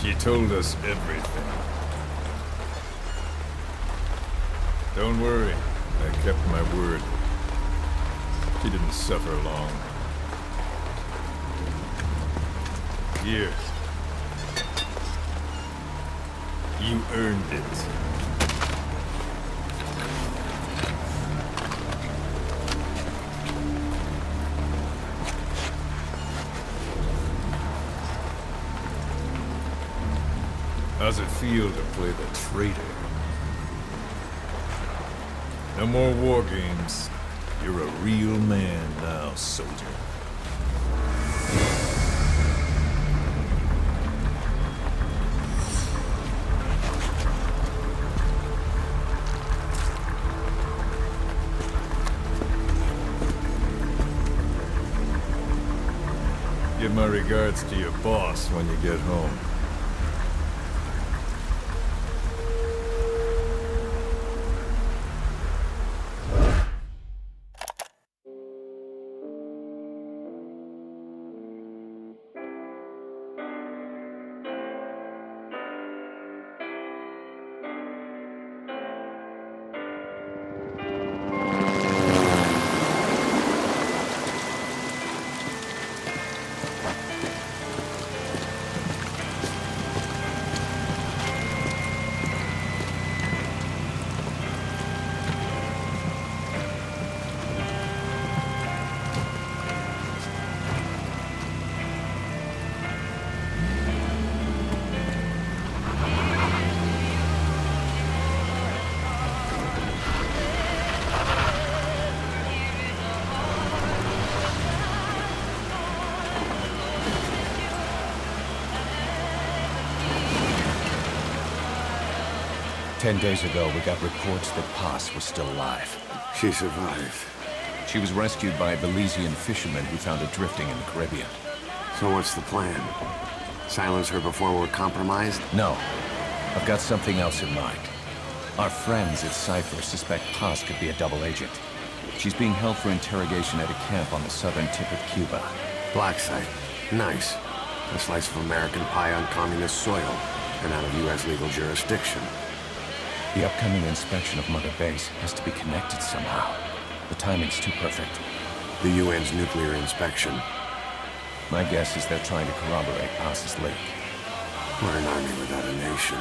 She told us everything. Don't worry, I kept my word. She didn't suffer long. Here. You earned it. How's it feel to play the traitor? No more war games. You're a real man now, soldier. Give my regards to your boss when you get home. 10 days ago, we got reports that Paz was still alive. She survived. She was rescued by a Belizean fisherman who found her drifting in the Caribbean. So what's the plan? Silence her before we're compromised? No. I've got something else in mind. Our friends at Cypher suspect Paz could be a double agent. She's being held for interrogation at a camp on the southern tip of Cuba. Black site. Nice. A slice of American pie on communist soil, and out of U.S. legal jurisdiction. The upcoming inspection of Mother Base has to be connected somehow. The timing's too perfect. The UN's nuclear inspection. My guess is they're trying to corroborate Paz's leak. We're an army without a nation.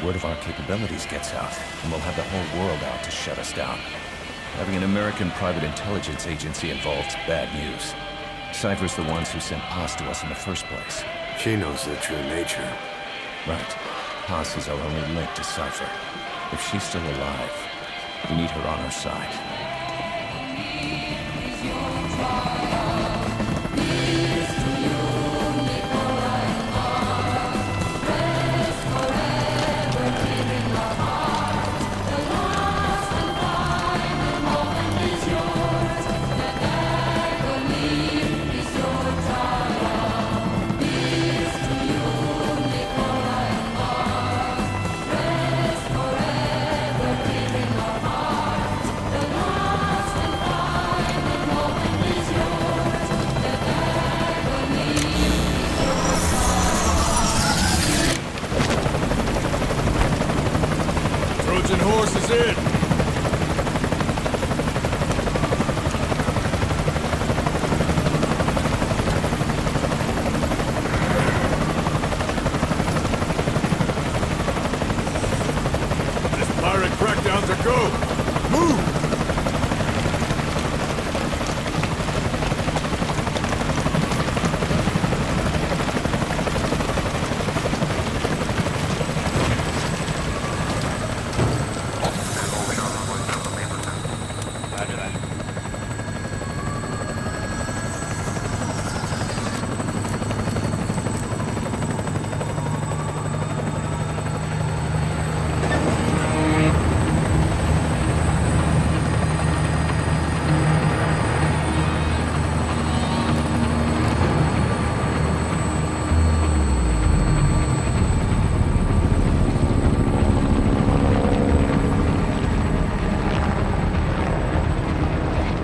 Word of our capabilities gets out, and we'll have the whole world out to shut us down. Having an American private intelligence agency involved's bad news. Cypher's the ones who sent Paz to us in the first place. She knows their true nature. Right. Paz is our only link to Cypher. If she's still alive, we need her on our side. Horse is in! This pirate crackdown's a go! Move!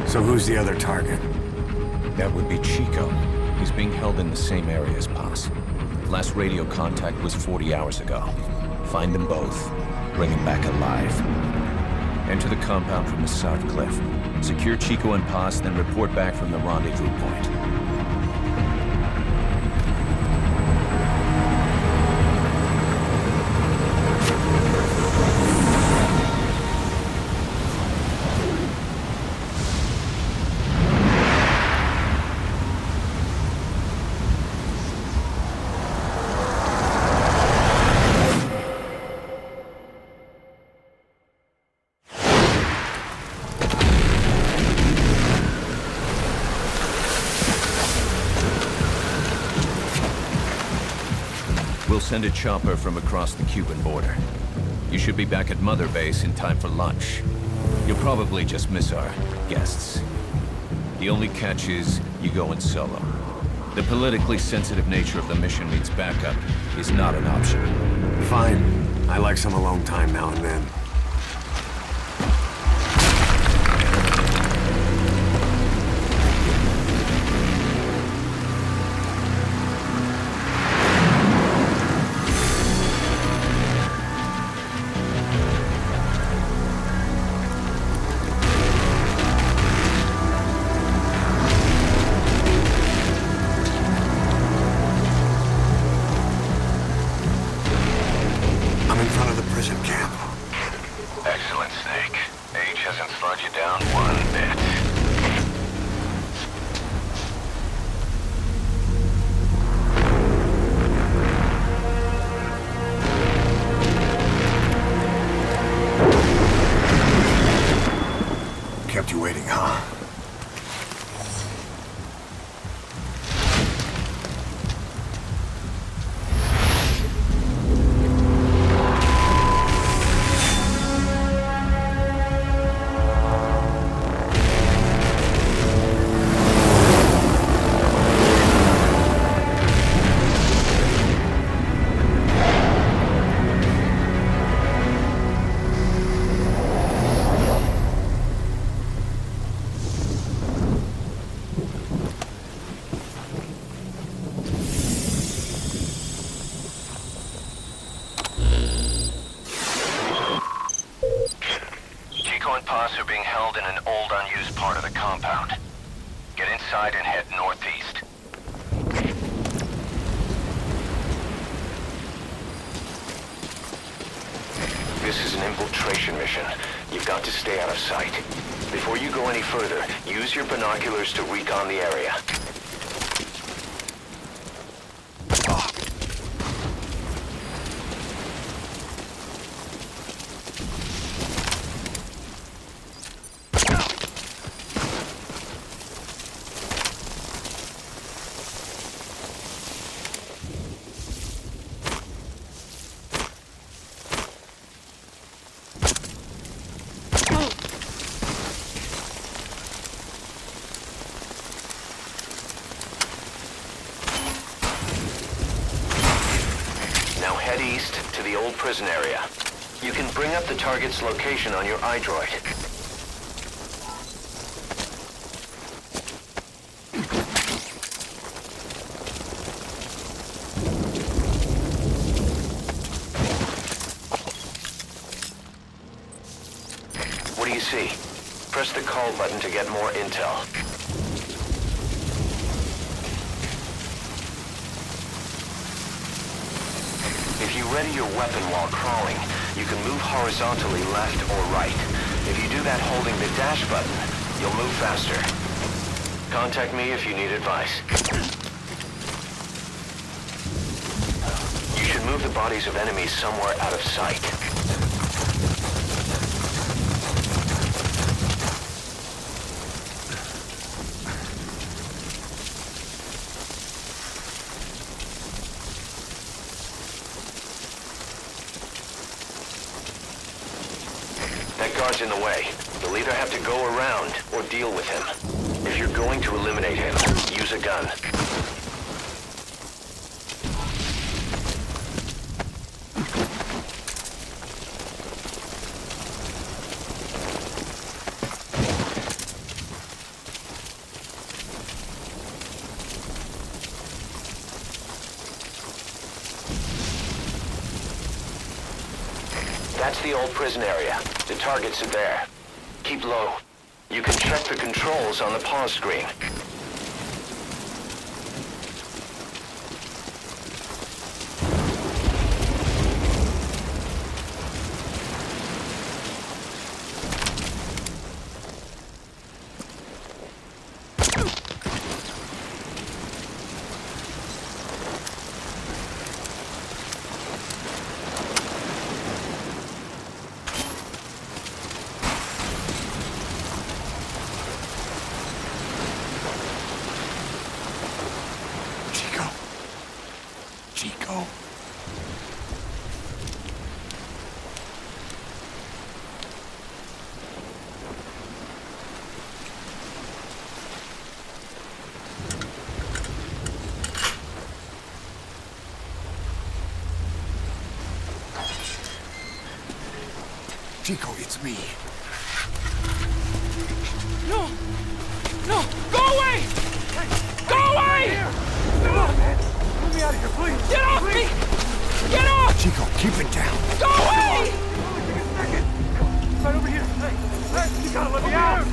So who's the other target? That would be Chico. He's being held in the same area as Paz. Last radio contact was 40 hours ago. Find them both. Bring them back alive. Enter the compound from the south cliff. Secure Chico and Paz, then report back from the rendezvous point. We'll send a chopper from across the Cuban border. You should be back at Mother Base in time for lunch. You'll probably just miss our guests. The only catch is you go in solo. The politically sensitive nature of the mission means backup is not an option. Fine. I like some alone time now and then. Excellent, Snake. Age hasn't slowed you down one bit. Kept you waiting, huh? Are being held in an old, unused part of the compound. Get inside and head northeast. This is an infiltration mission. You've got to stay out of sight. Before you go any further, use your binoculars to recon the area. Head east to the old prison area. You can bring up the target's location on your iDroid. What do you see? Press the call button to get more intel. If you ready your weapon while crawling, you can move horizontally left or right. If you do that holding the dash button, you'll move faster. Contact me if you need advice. You should move the bodies of enemies somewhere out of sight. That guard's in the way. You'll either have to go around or deal with him. If you're going to eliminate him, use a gun. That's the old prison area. The targets are there. Keep low. You can check the controls on the pause screen. Chico. Chico, it's me. No! No! Go away! Go away! Come on, man. Let me out of here, please. Get off me! Get off! Chico, keep it down. Go away! Give me a second. Right over here. Hey, you gotta let me out.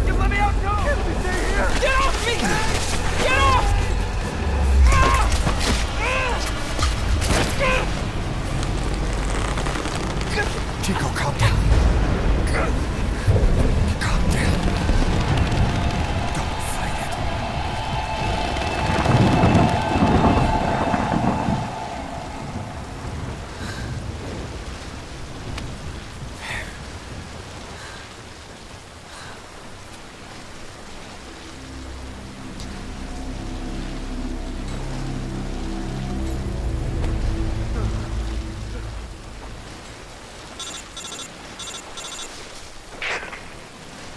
You let me out, too. Let me stay here. Get off me! Get off! Chico, calm down. Calm down. Don't fight it.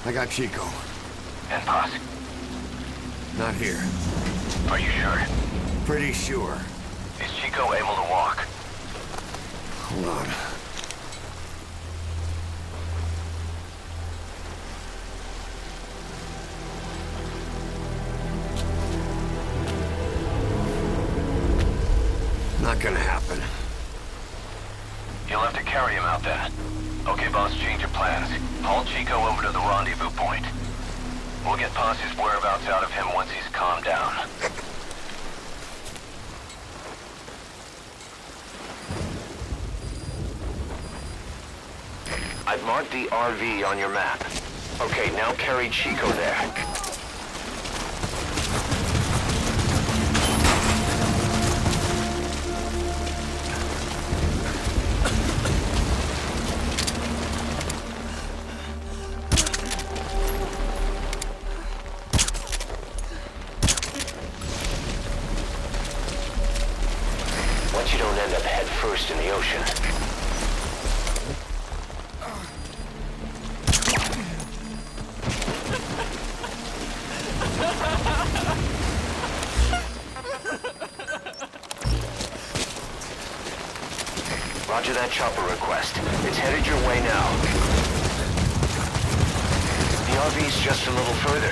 I got Chico. And Paz, Not here. are you sure? Pretty sure. Is Chico able to walk? Hold on. Not gonna happen. You'll have to carry him out then. Okay, boss, change of plans. Haul Chico over to the rendezvous point. We'll get Paz's whereabouts out of him once he's calmed down. I've marked the RV on your map. Okay, now carry Chico there. Once you don't end up head first in the ocean. Roger that chopper request. It's headed your way now. The RV's just a little further.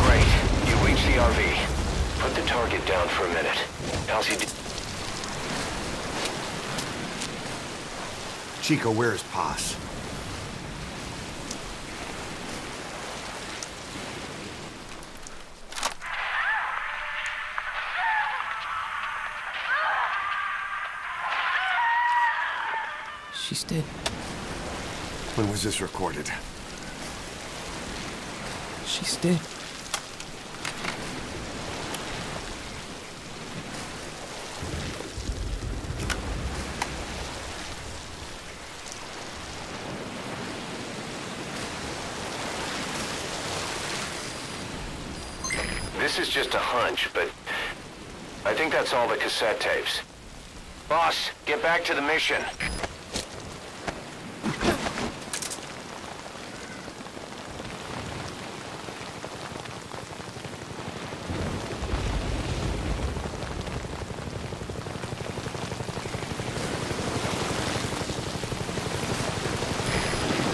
Great. You reach the RV. Put the target down for a minute. How's he Chico, where's Paz? She's dead. When was this recorded? She's dead. This is just a hunch, but I think that's all the cassette tapes. Boss, get back to the mission.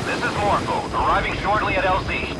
This is Morpho, arriving shortly at LZ.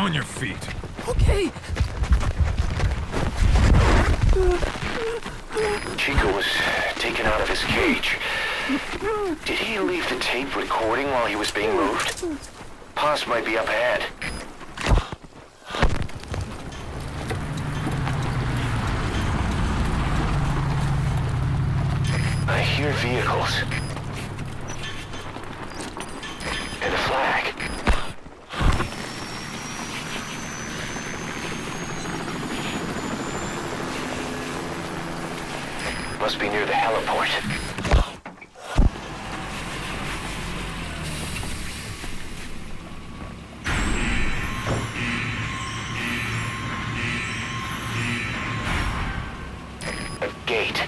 On your feet. Okay. Chico was taken out of his cage. Did he leave the tape recording while he was being moved? Paz might be up ahead. I hear vehicles. And a flag. Must be near the heliport. A gate.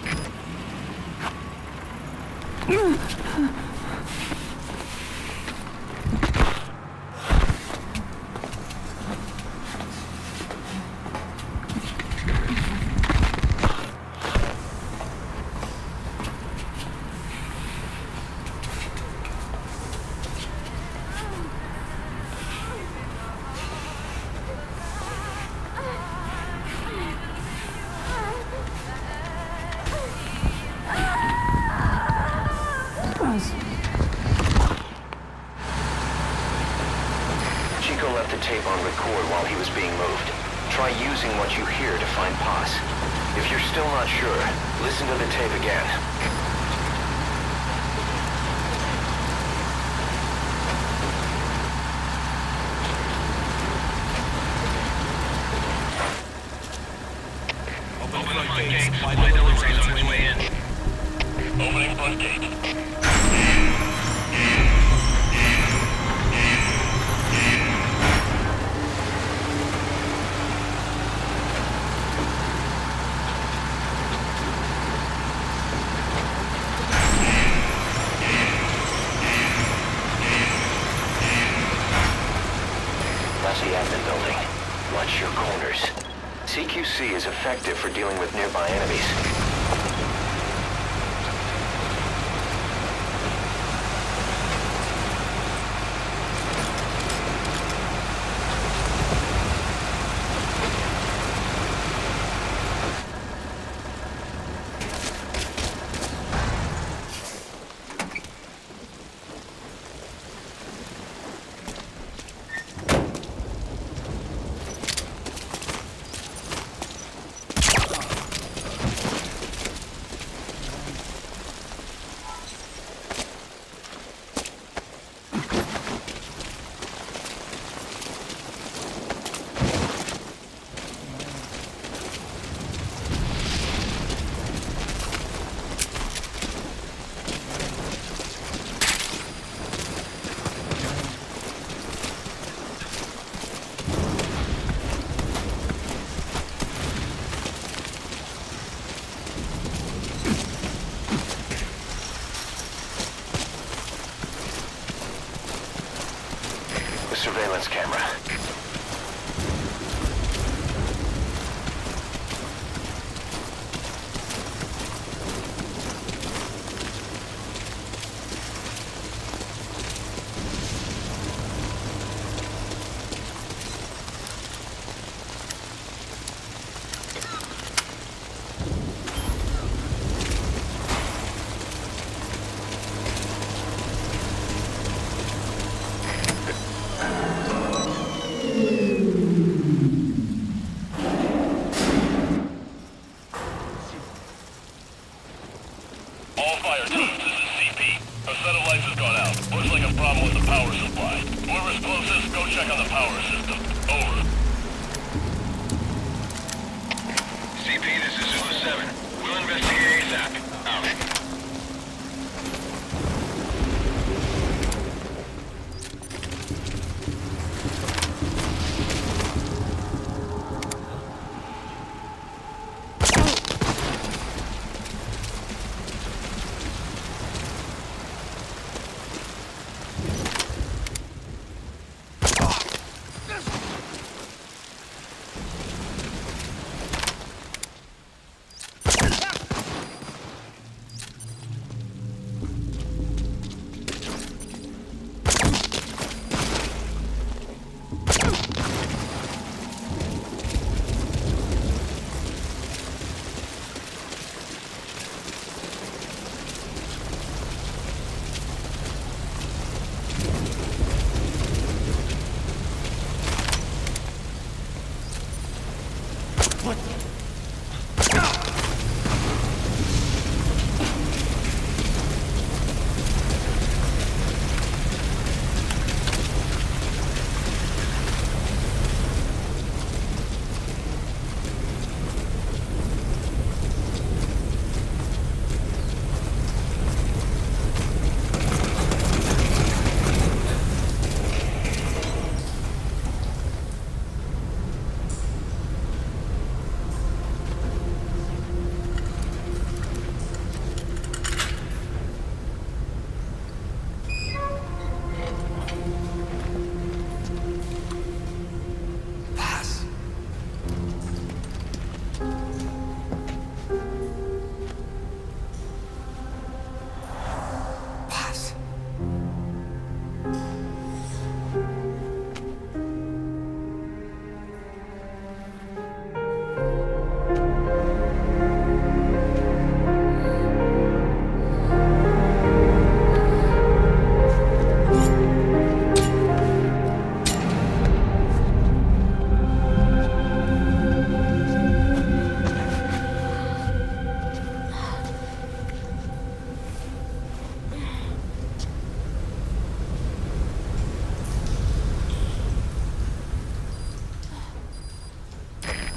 Chico left the tape on record while he was being moved. Try using what you hear to find Paz. If you're still not sure, listen to the tape again. Open the front gate. Supply delivery's on its way in. Opening front gate. That's the admin building. Watch your corners. CQC is effective for dealing with nearby enemies. The surveillance camera. All fire teams, this is CP. Our set of lights has gone out. Looks like a problem with the power supply. Whoever's closest, go check on the power system. Over. CP, this is Zulu 7. We'll investigate ASAP. Out.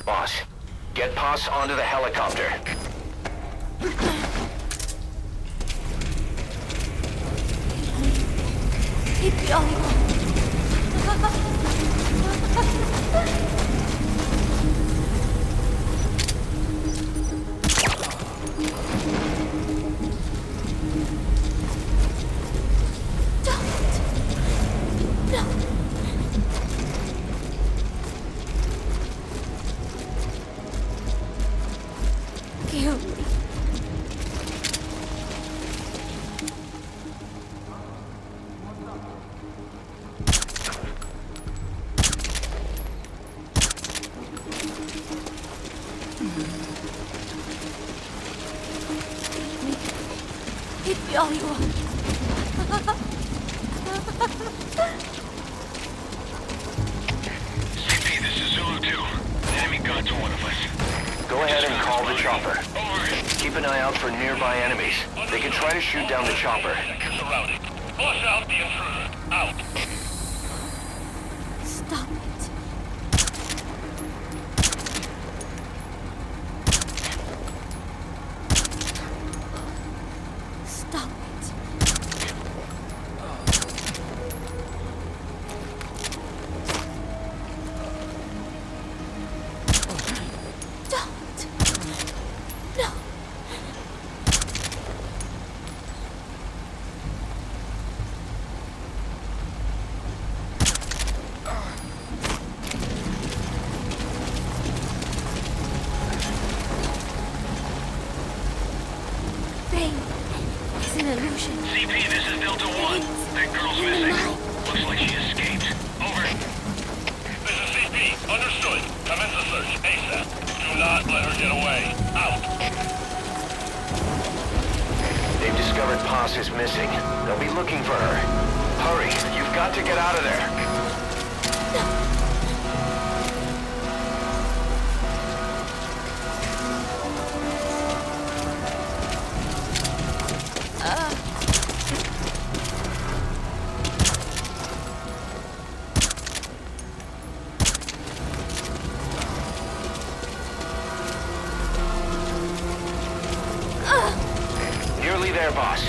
Boss, get Paz onto the helicopter. all you want. CP, this is Zulu 2. An enemy got to one of us. Go ahead and call the chopper. Over. Keep an eye out for nearby enemies. They can try to shoot down the chopper. Surrounded. Flush out the intruder. Out. Stop it. Stop it. Don't. No. Rain is an illusion. CP, this is Delta 1. That girl's missing. Looks like she escaped. Over. This is CP. Understood. Commence the search. ASAP. Do not let her get away. Out. They've discovered Paz is missing. They'll be looking for her. Hurry, you've got to get out of there. Nearly there, boss.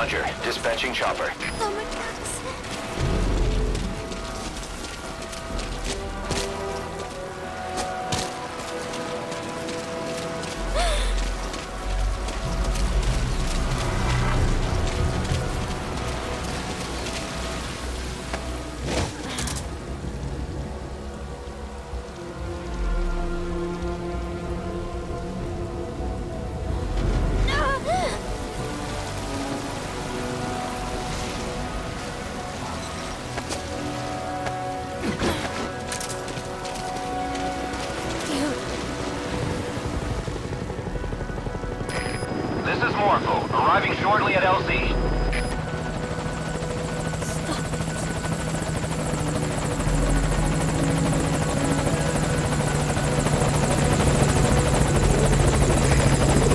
Roger. Dispatching chopper. Oh my God, Cassette. This is Morpho, arriving shortly at LZ.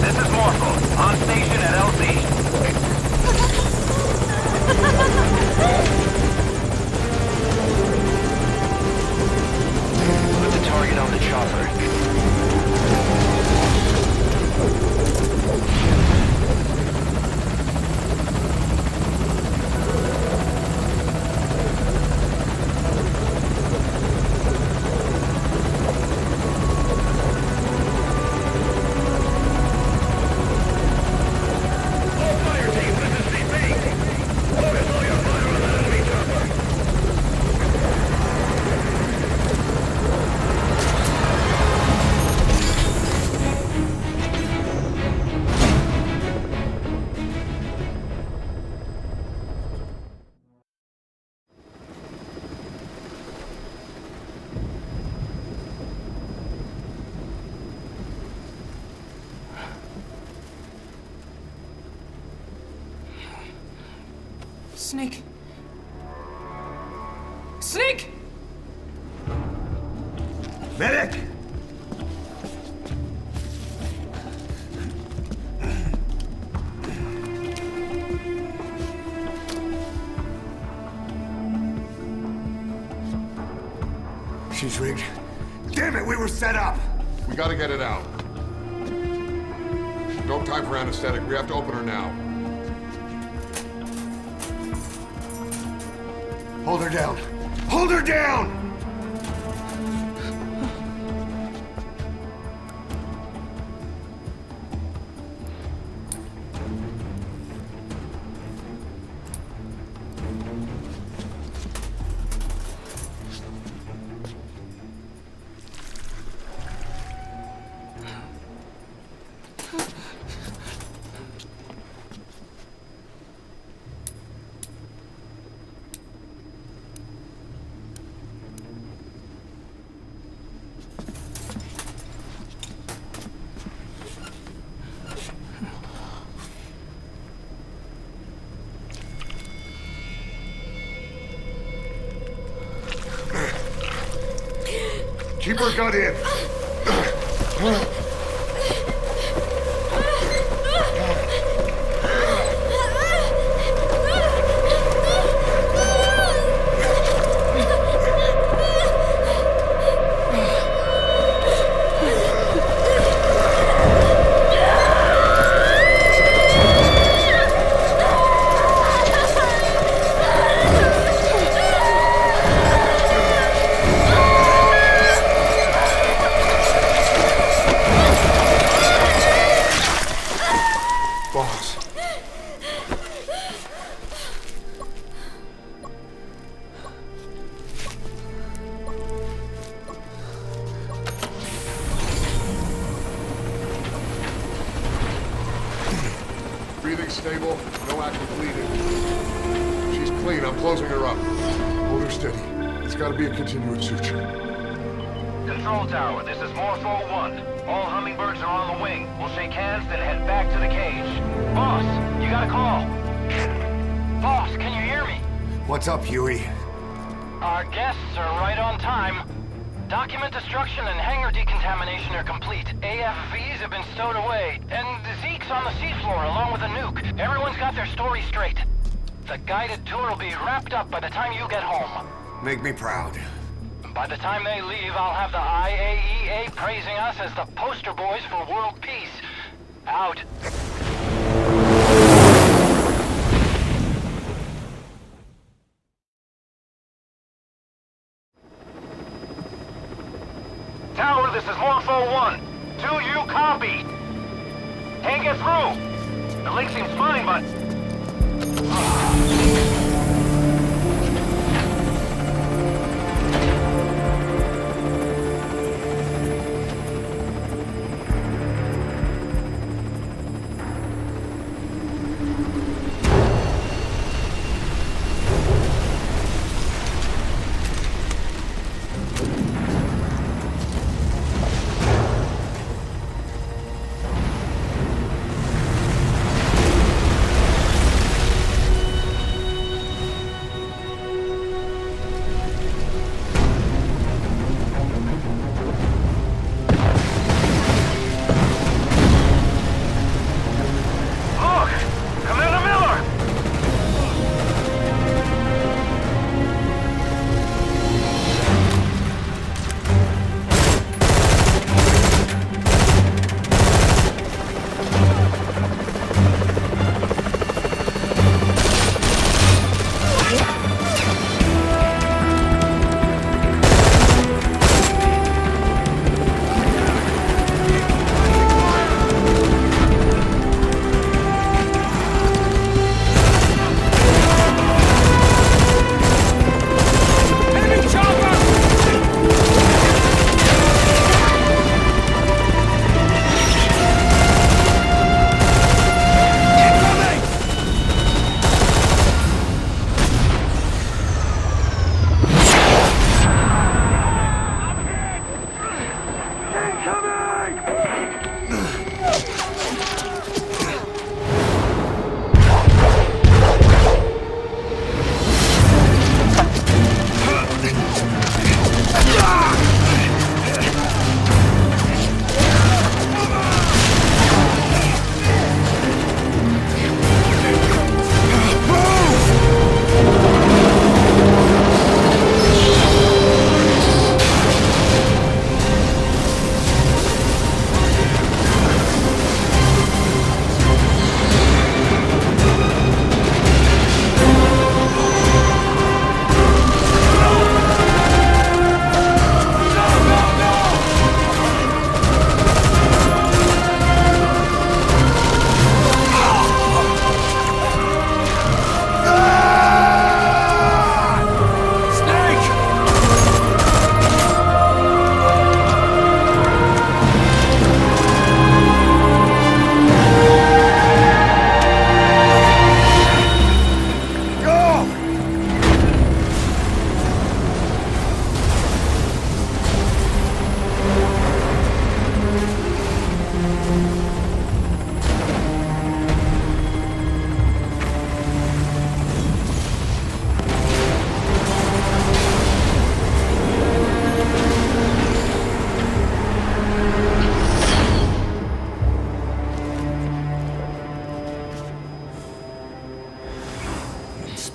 This is Morpho, on station at LZ. Put the target on the chopper. Snake. Snake! Medic! She's rigged. Damn it, we were set up! We gotta get it out. No time for anesthetic. We have to open her now. Hold her down. Hold her down! Keep her gut in. Boss. Breathing stable, no active bleeding. She's clean, I'm closing her up. Hold her steady. It's gotta be a continuous suture. Control tower, this is Morpho 1. All hummingbirds are on the wing. We'll shake hands, then head back to the cage. Boss, you got a call. Boss, can you hear me? What's up, Huey? Our guests are right on time. Document destruction and hangar decontamination are complete. AFVs have been stowed away, and Zeke's on the seafloor along with a nuke. Everyone's got their story straight. The guided tour will be wrapped up by the time you get home. Make me proud. By the time they leave, I'll have the IAEA praising us as the poster boys for world peace. Out. Tower, this is Morpho 1. Do you copy? Can't get through. The link seems fine, but...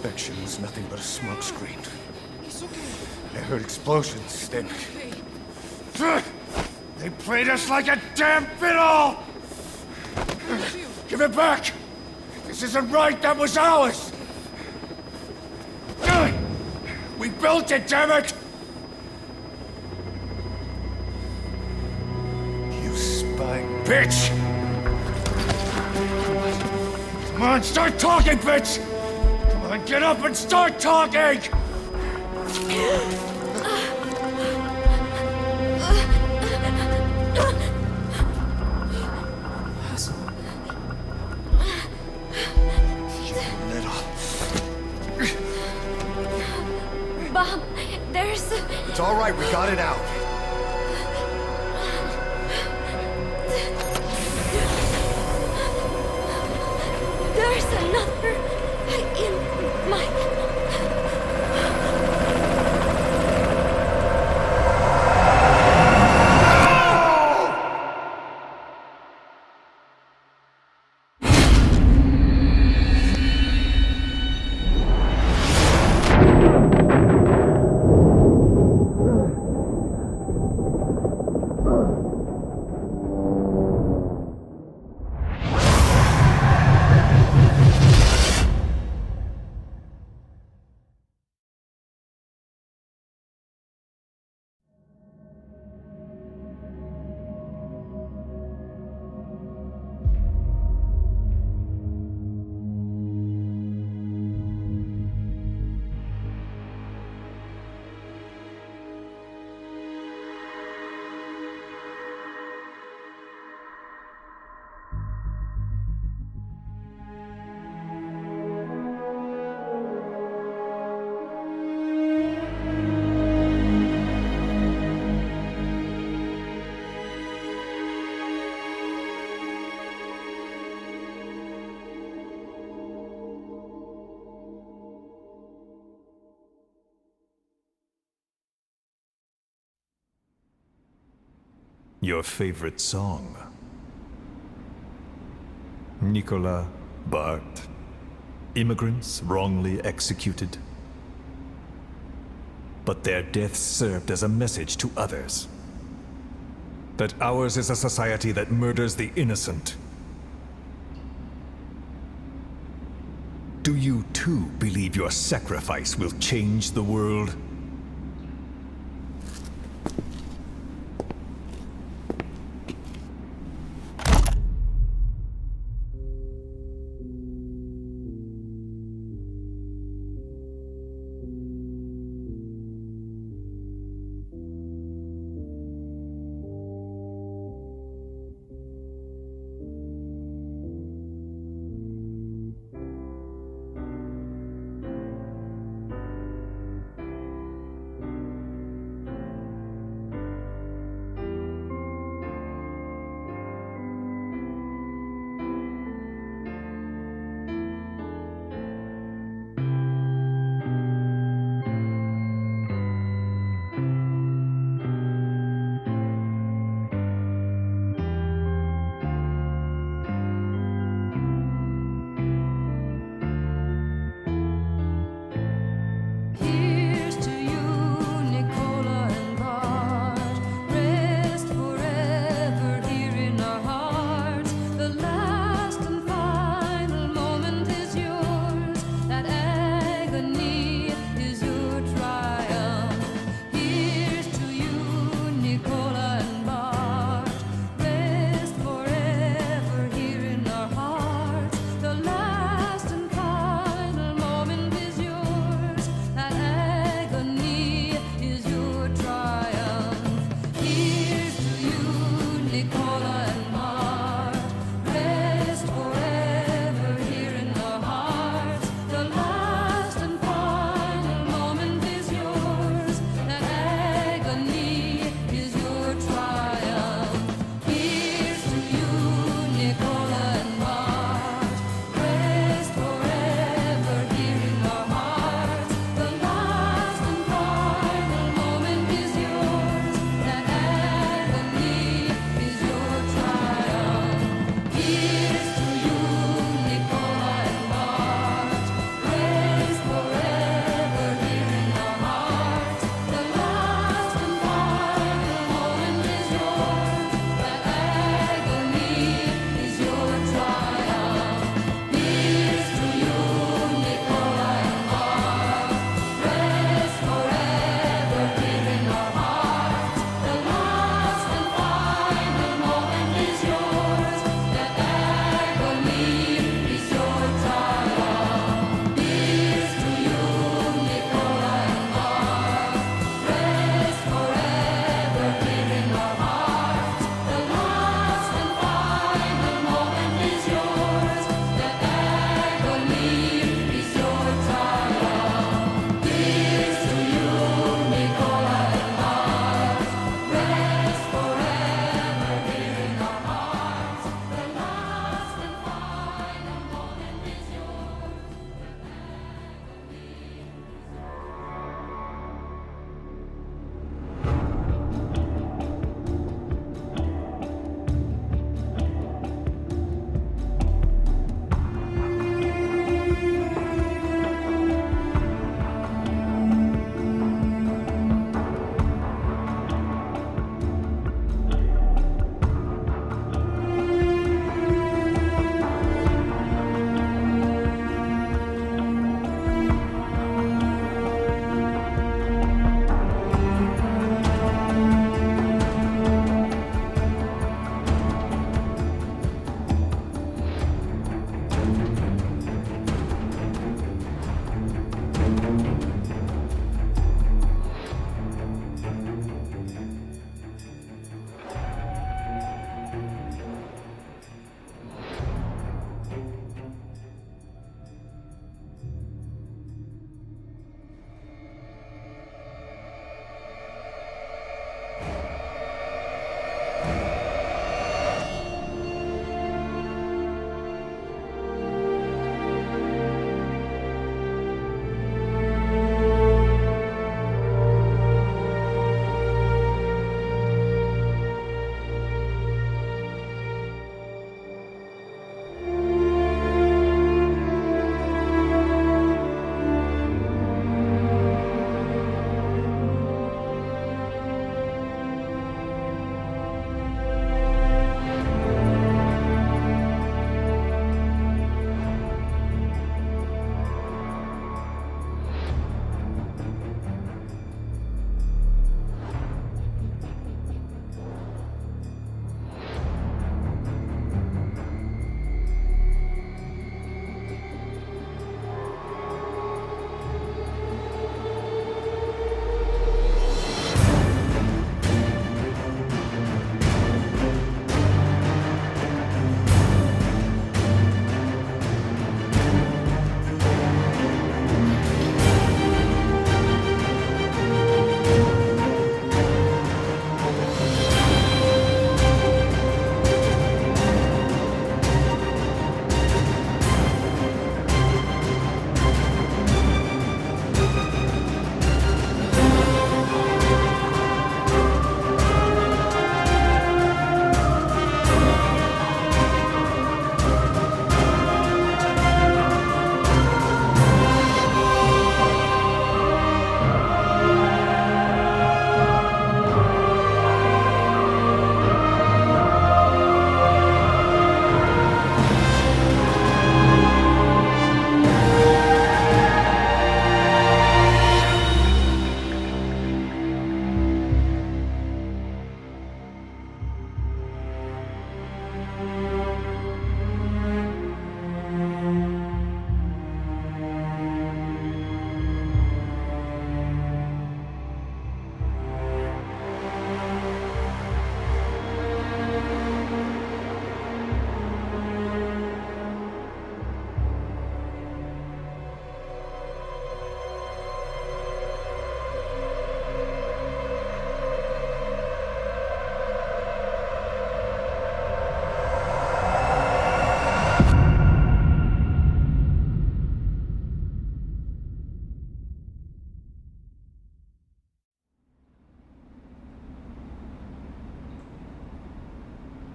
inspection was nothing but a smokescreen. I heard explosions, then... They played us like a damn fiddle! Give it back! This isn't right, that was ours! We built it, damn it! You spying bitch! Come on, start talking, bitch! Come on, get up and start talking! Bob, there's... It's all right, we got it out. There's another in my... your favorite song. Nicola, Bart, immigrants wrongly executed. But their deaths served as a message to others. That ours is a society that murders the innocent. Do you too believe your sacrifice will change the world?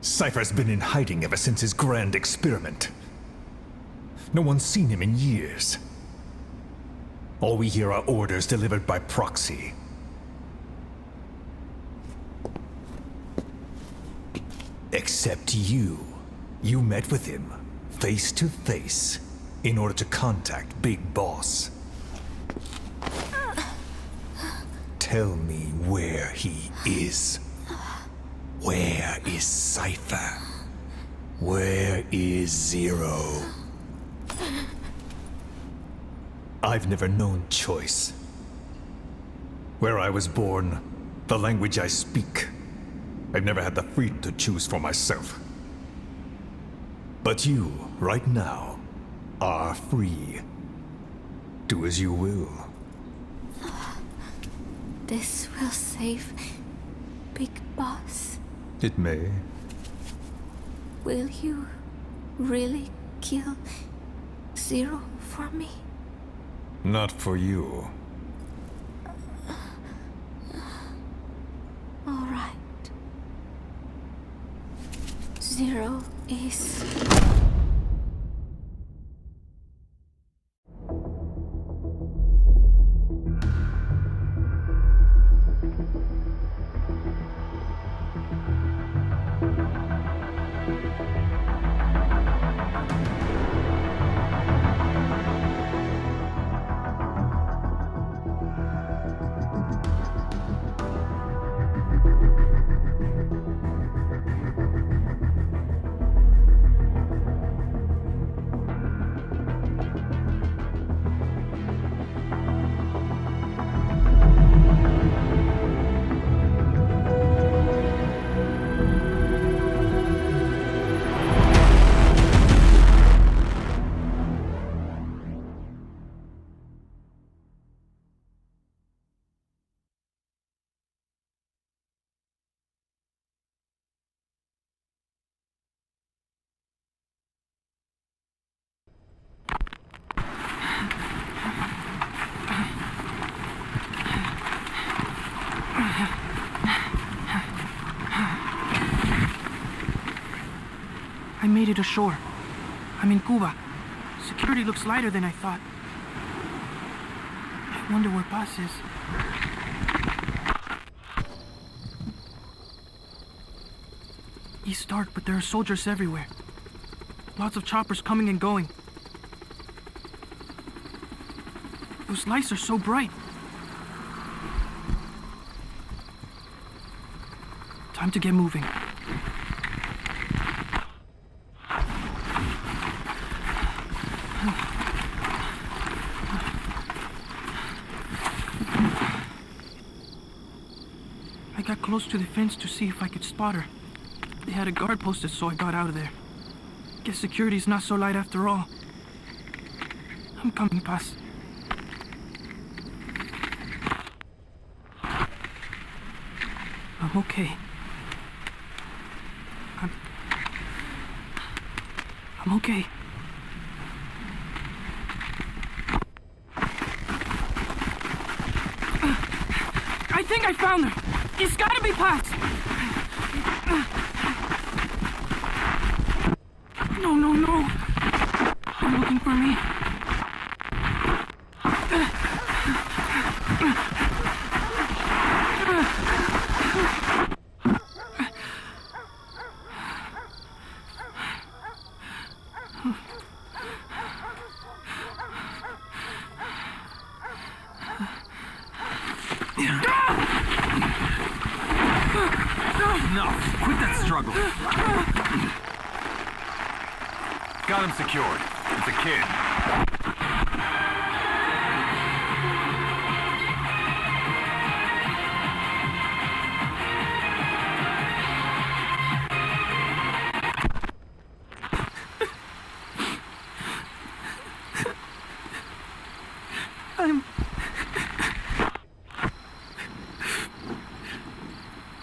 Cypher's been in hiding ever since his grand experiment. No one's seen him in years. All we hear are orders delivered by proxy. Except you. You met with him, face to face, in order to contact Big Boss. Tell me where he is. Where is Cypher? Where is Zero? I've never known choice. Where I was born, the language I speak, I've never had the freedom to choose for myself. But you, right now, are free. Do as you will. This will save Big Boss. It may. Will you really kill Zero for me? Not for you. All right. Zero is... I made it ashore. I'm in Cuba. Security looks lighter than I thought. I wonder where Paz is. It's dark, but there are soldiers everywhere. Lots of choppers coming and going. Those lights are so bright. Time to get moving. I got close to the fence to see if I could spot her. They had a guard posted, so I got out of there. Guess security's not so light after all. I'm coming, Paz. I'm okay. I'm okay. I think I found her. It's gotta be Paz. No, no, no. They're looking for me. Enough! Quit that struggle! Got him secured. It's a kid.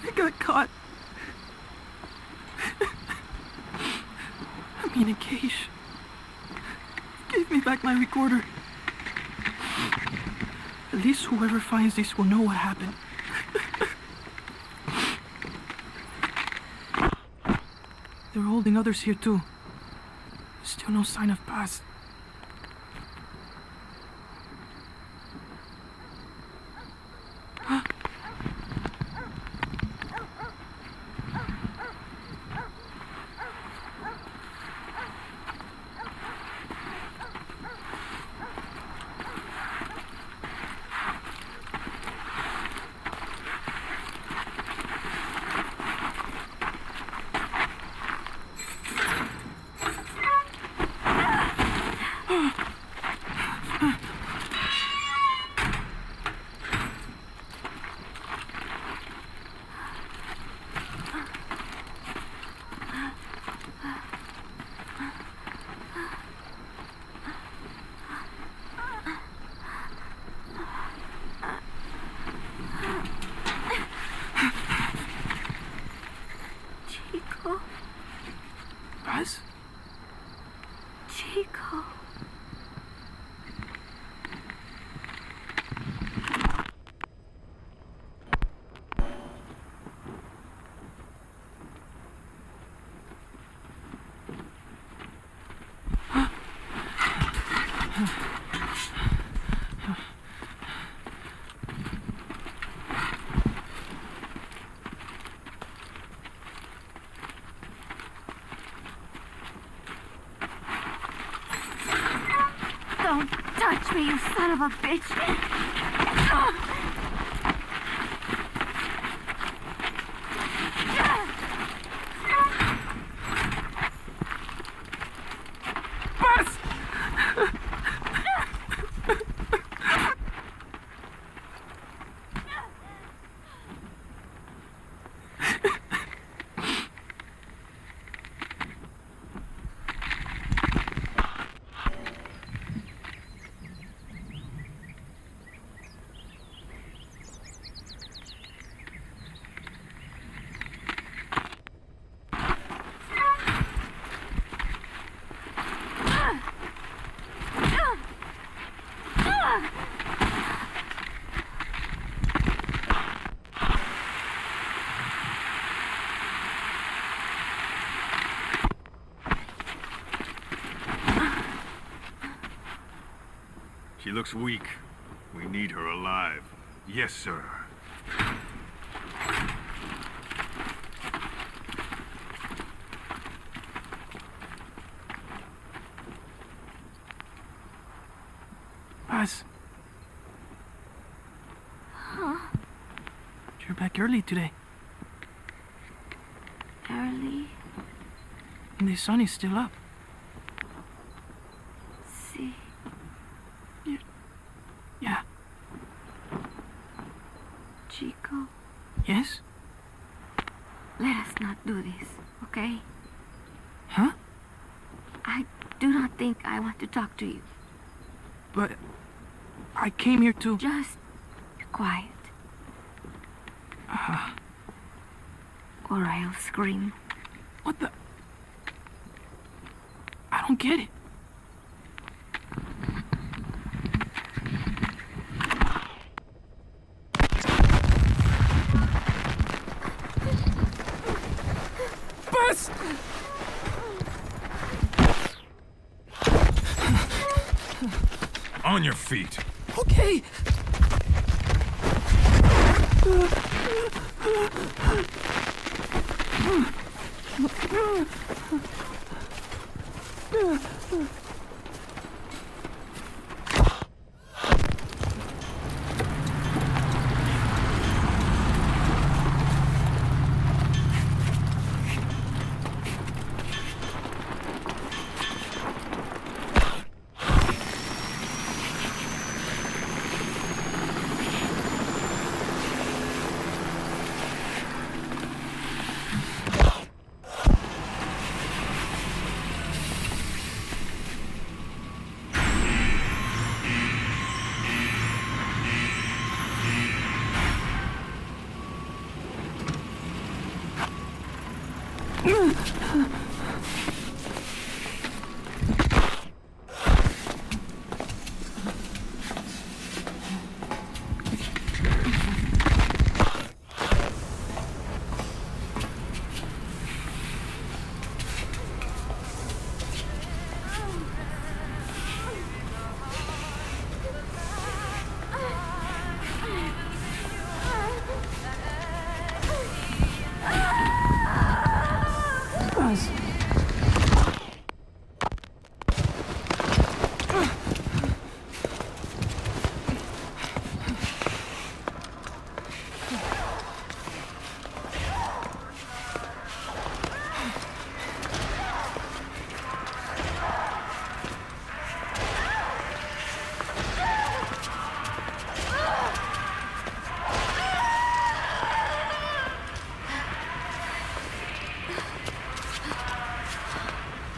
I got caught. I'm in a cage. Give me back my recorder. At least whoever finds this will know what happened. They're holding others here too. Still no sign of Paz. Paz? Chico. Don't touch me, you son of a bitch! She looks weak. We need her alive. Yes, sir. Paz. Huh? You're back early today. Early? And the sun is still up. See? Yeah. Chico, Yes? let us not do this, okay? Huh? I do not think I want to talk to you. But I came here to... Just be quiet. Or I'll scream. What the... I don't get it. Bus! On your feet. Okay. does.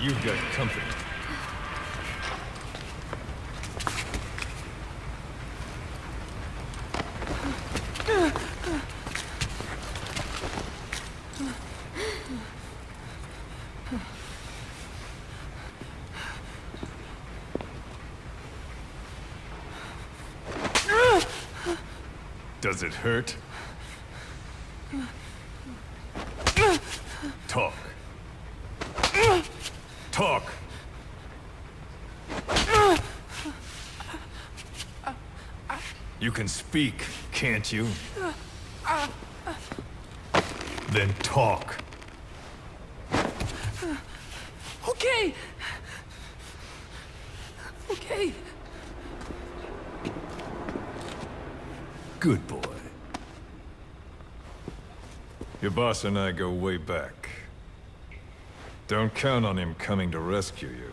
You've got company. Does it hurt? Talk. Talk! You can speak, can't you? Then talk. Okay. Okay. Good boy. Your boss and I go way back. Don't count on him coming to rescue you.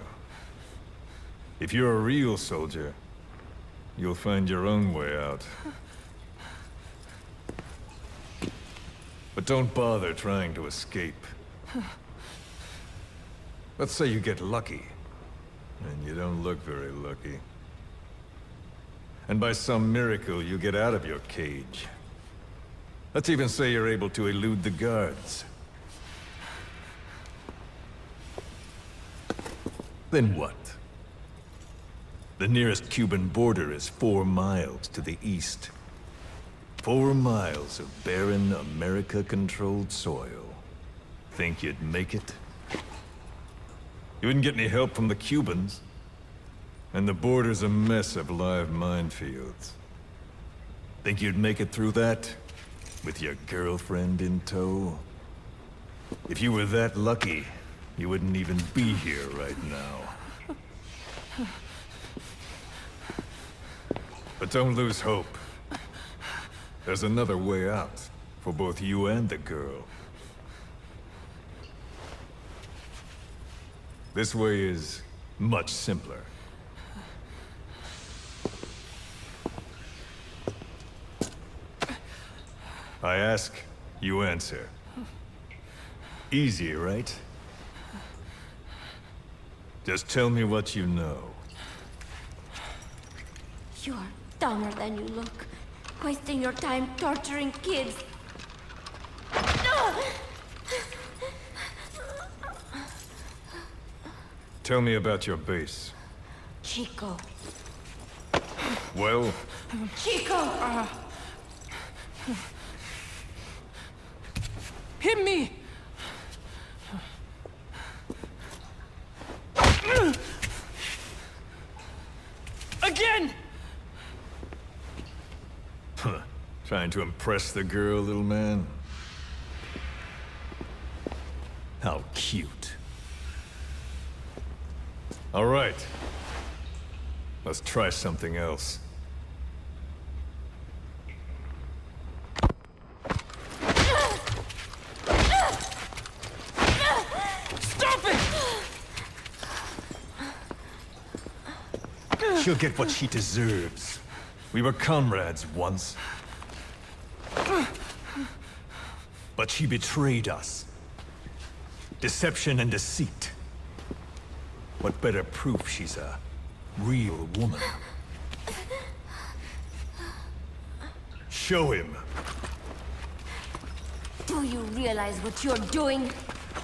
If you're a real soldier, you'll find your own way out. But don't bother trying to escape. Let's say you get lucky, and you don't look very lucky. And by some miracle, you get out of your cage. Let's even say you're able to elude the guards. Then what? The nearest Cuban border is 4 miles to the east. 4 miles of barren, America-controlled soil. Think you'd make it? You wouldn't get any help from the Cubans. And the border's a mess of live minefields. Think you'd make it through that? With your girlfriend in tow? If you were that lucky, you wouldn't even be here right now. But don't lose hope. There's another way out, for both you and the girl. This way is much simpler. I ask, you answer. Easy, right? Just tell me what you know. You're dumber than you look. Wasting your time torturing kids. Tell me about your base. Chico. Well? Chico! Hit me! Again! Trying to impress the girl, little man? How cute. All right. Let's try something else. Stop it! She'll get what she deserves. We were comrades once. But she betrayed us. Deception and deceit. What better proof she's a real woman? Show him. Do you realize what you're doing?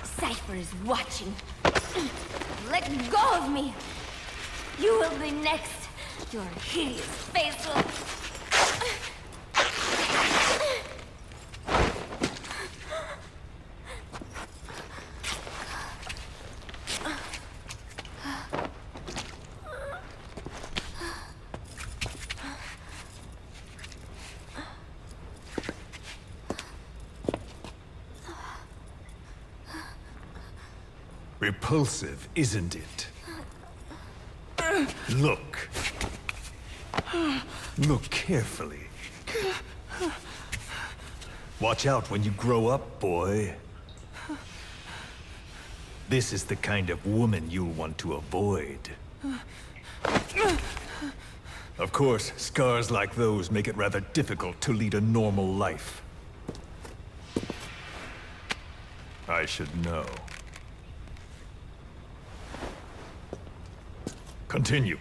Cypher is watching. Let go of me! You will be next. Your hideous face will... Repulsive, isn't it? Look. Look carefully. Watch out when you grow up, boy. This is the kind of woman you'll want to avoid. Of course, scars like those make it rather difficult to lead a normal life. I should know. Continue.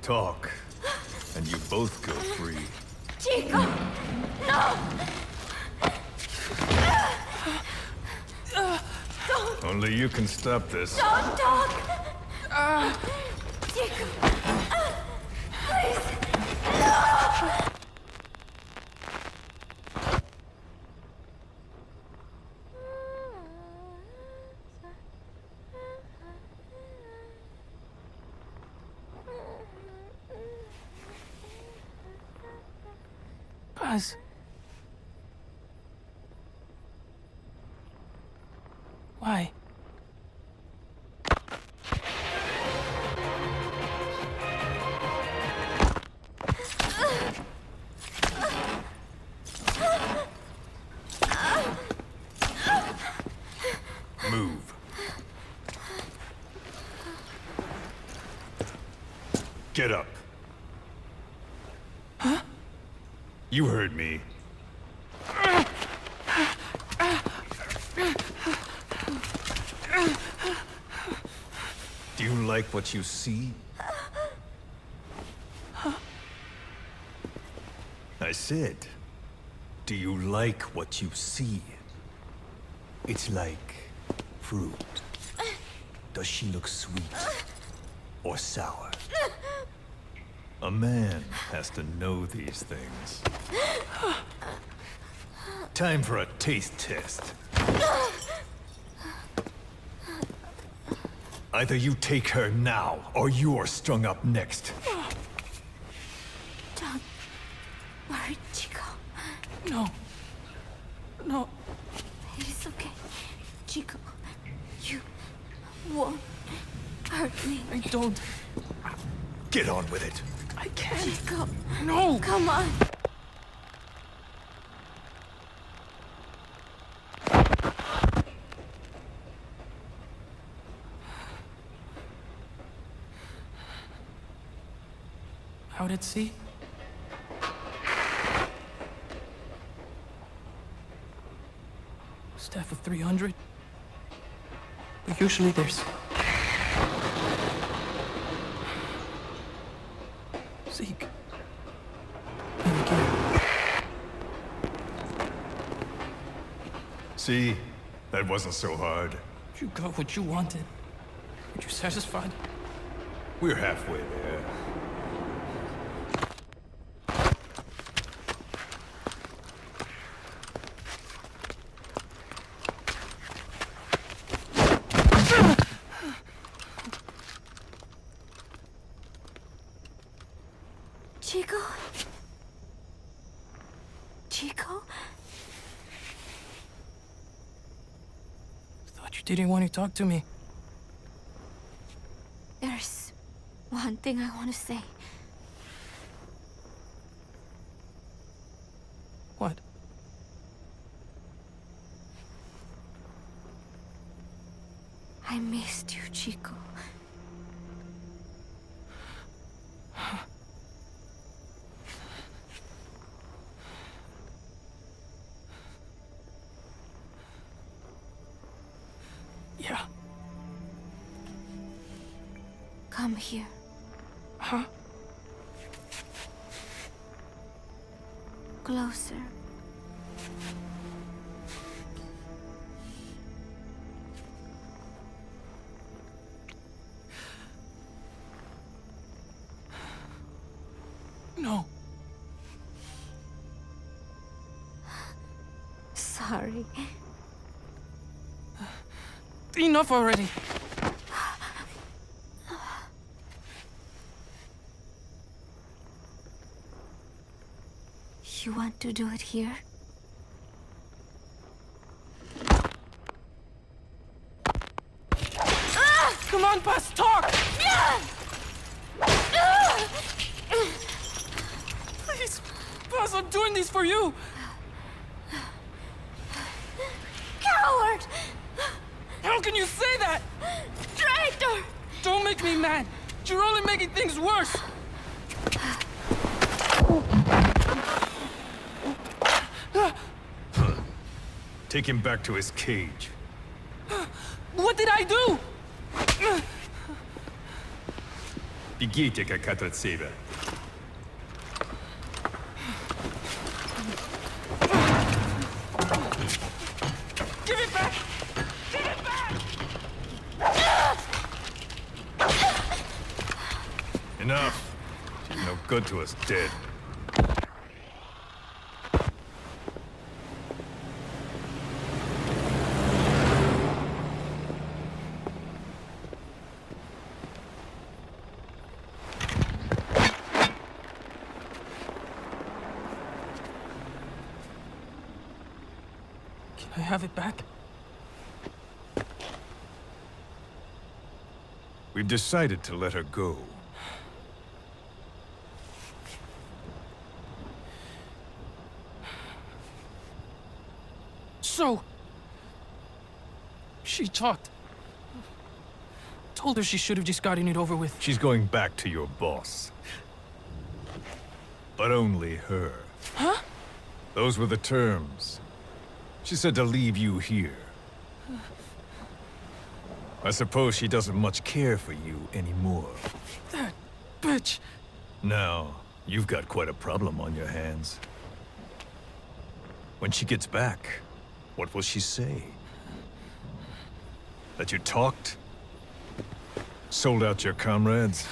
Talk, and you both go free. Chico! No! Only you can stop this. Don't talk! Chico! Please! No! Buzz. Why? Move. Get up. Huh? You heard me. Do you like what you see? I said, do you like what you see? It's like fruit. Does she look sweet or sour? A man has to know these things. Time for a taste test. Either you take her now, or you're strung up next. Don't worry, Chico. No. No. It is okay. Chico, you won't hurt me. I don't. Get on with it. I can't. Chico, No. come on. Out at sea? Staff of 300? But usually there's... Zeke. And again. See? That wasn't so hard. You got what you wanted. Are you satisfied? We're halfway there. Chico? Chico? Thought you didn't want to talk to me. There's one thing I want to say. What? I missed you, Chico. Yeah. Come here. Huh? Closer. No. Sorry. Enough already. You want to do it here? Come on, boss, talk! Please, boss, I'm doing this for you! Coward! How can you say that? Traitor! Don't make me mad. You're only making things worse. Take him back to his cage. What did I do? Бегите, как от себя. Give it back! Give it back! Enough. She's no good to us dead. Can I have it back? We've decided to let her go. So... she talked. Told her she should have just gotten it over with. She's going back to your boss. But only her. Huh? Those were the terms. She said to leave you here. I suppose she doesn't much care for you anymore. That bitch. Now, you've got quite a problem on your hands. When she gets back, what will she say? That you talked? Sold out your comrades?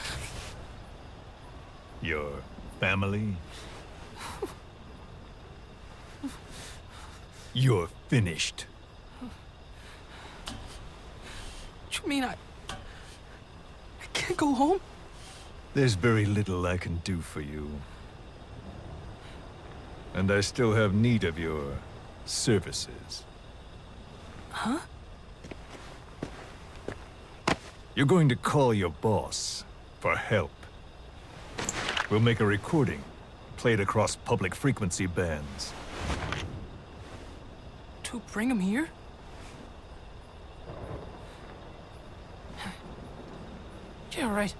Your family? You're finished. You mean I can't go home? There's very little I can do for you. And I still have need of your services. Huh? You're going to call your boss for help. We'll make a recording, play it across public frequency bands. To bring him here? Yeah, right.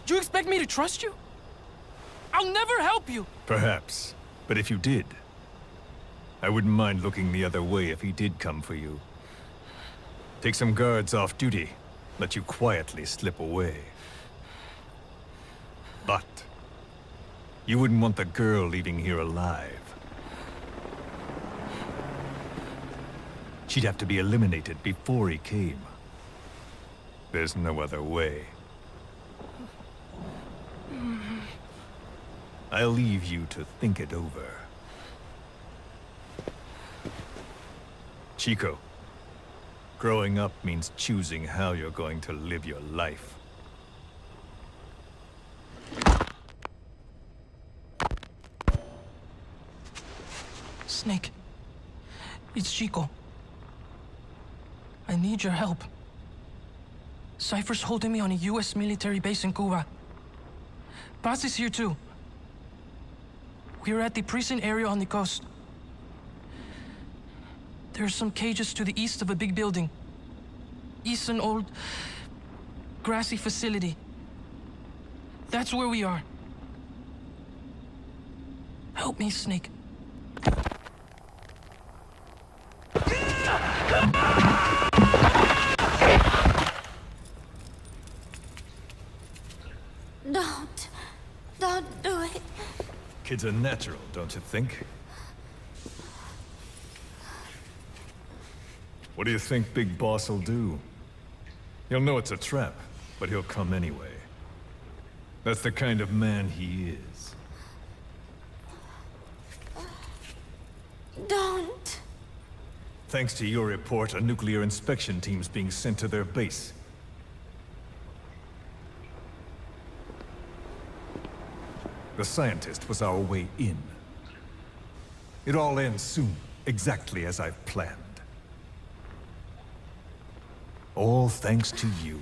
Do you expect me to trust you? I'll never help you! Perhaps. But if you did, I wouldn't mind looking the other way if he did come for you. Take some guards off duty, let you quietly slip away. But you wouldn't want the girl leaving here alive. She'd have to be eliminated before he came. There's no other way. I'll leave you to think it over. Chico, growing up means choosing how you're going to live your life. Snake, it's Chico. I need your help. Cypher's holding me on a US military base in Cuba. Paz is here too. We're at the prison area on the coast. There are some cages to the east of a big building. East an old, grassy facility. That's where we are. Help me, Snake. Don't do it. Kid's a natural, don't you think? What do you think Big Boss will do? He'll know it's a trap, but he'll come anyway. That's the kind of man he is. Don't. Thanks to your report, a nuclear inspection team's being sent to their base. The scientist was our way in. It all ends soon, exactly as I've planned. All thanks to you.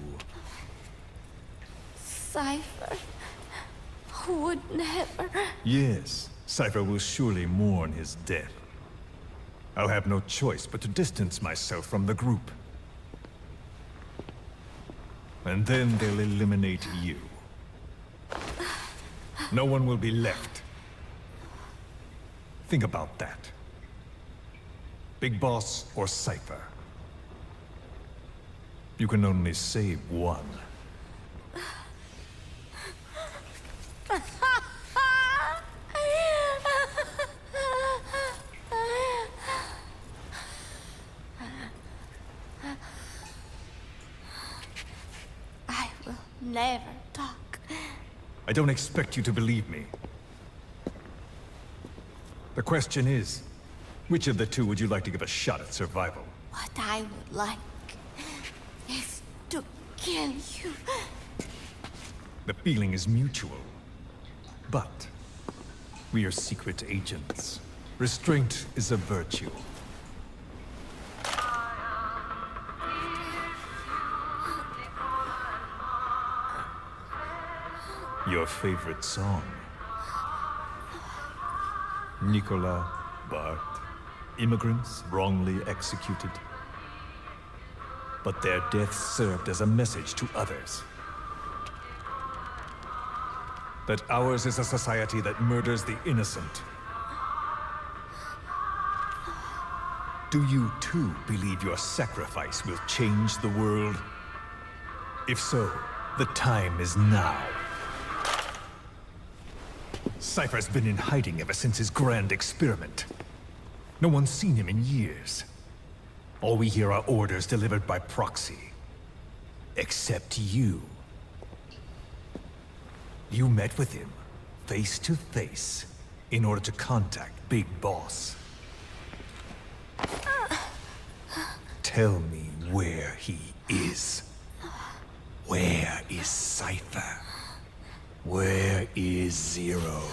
Cypher would never... Yes, Cypher will surely mourn his death. I'll have no choice but to distance myself from the group. And then they'll eliminate you. No one will be left. Think about that. Big Boss or Cypher. You can only save one. I will never talk. I don't expect you to believe me. The question is, which of the two would you like to give a shot at survival? What I would like is to kill you. The feeling is mutual. But we are secret agents. Restraint is a virtue. Your favorite song? Nicola, Bart, immigrants wrongly executed. But their deaths served as a message to others. That ours is a society that murders the innocent. Do you too believe your sacrifice will change the world? If so, the time is now. Cypher's been in hiding ever since his grand experiment. No one's seen him in years. All we hear are orders delivered by proxy. Except you. You met with him, face to face, in order to contact Big Boss. Tell me where he is. Where is Cypher? Where is Zero?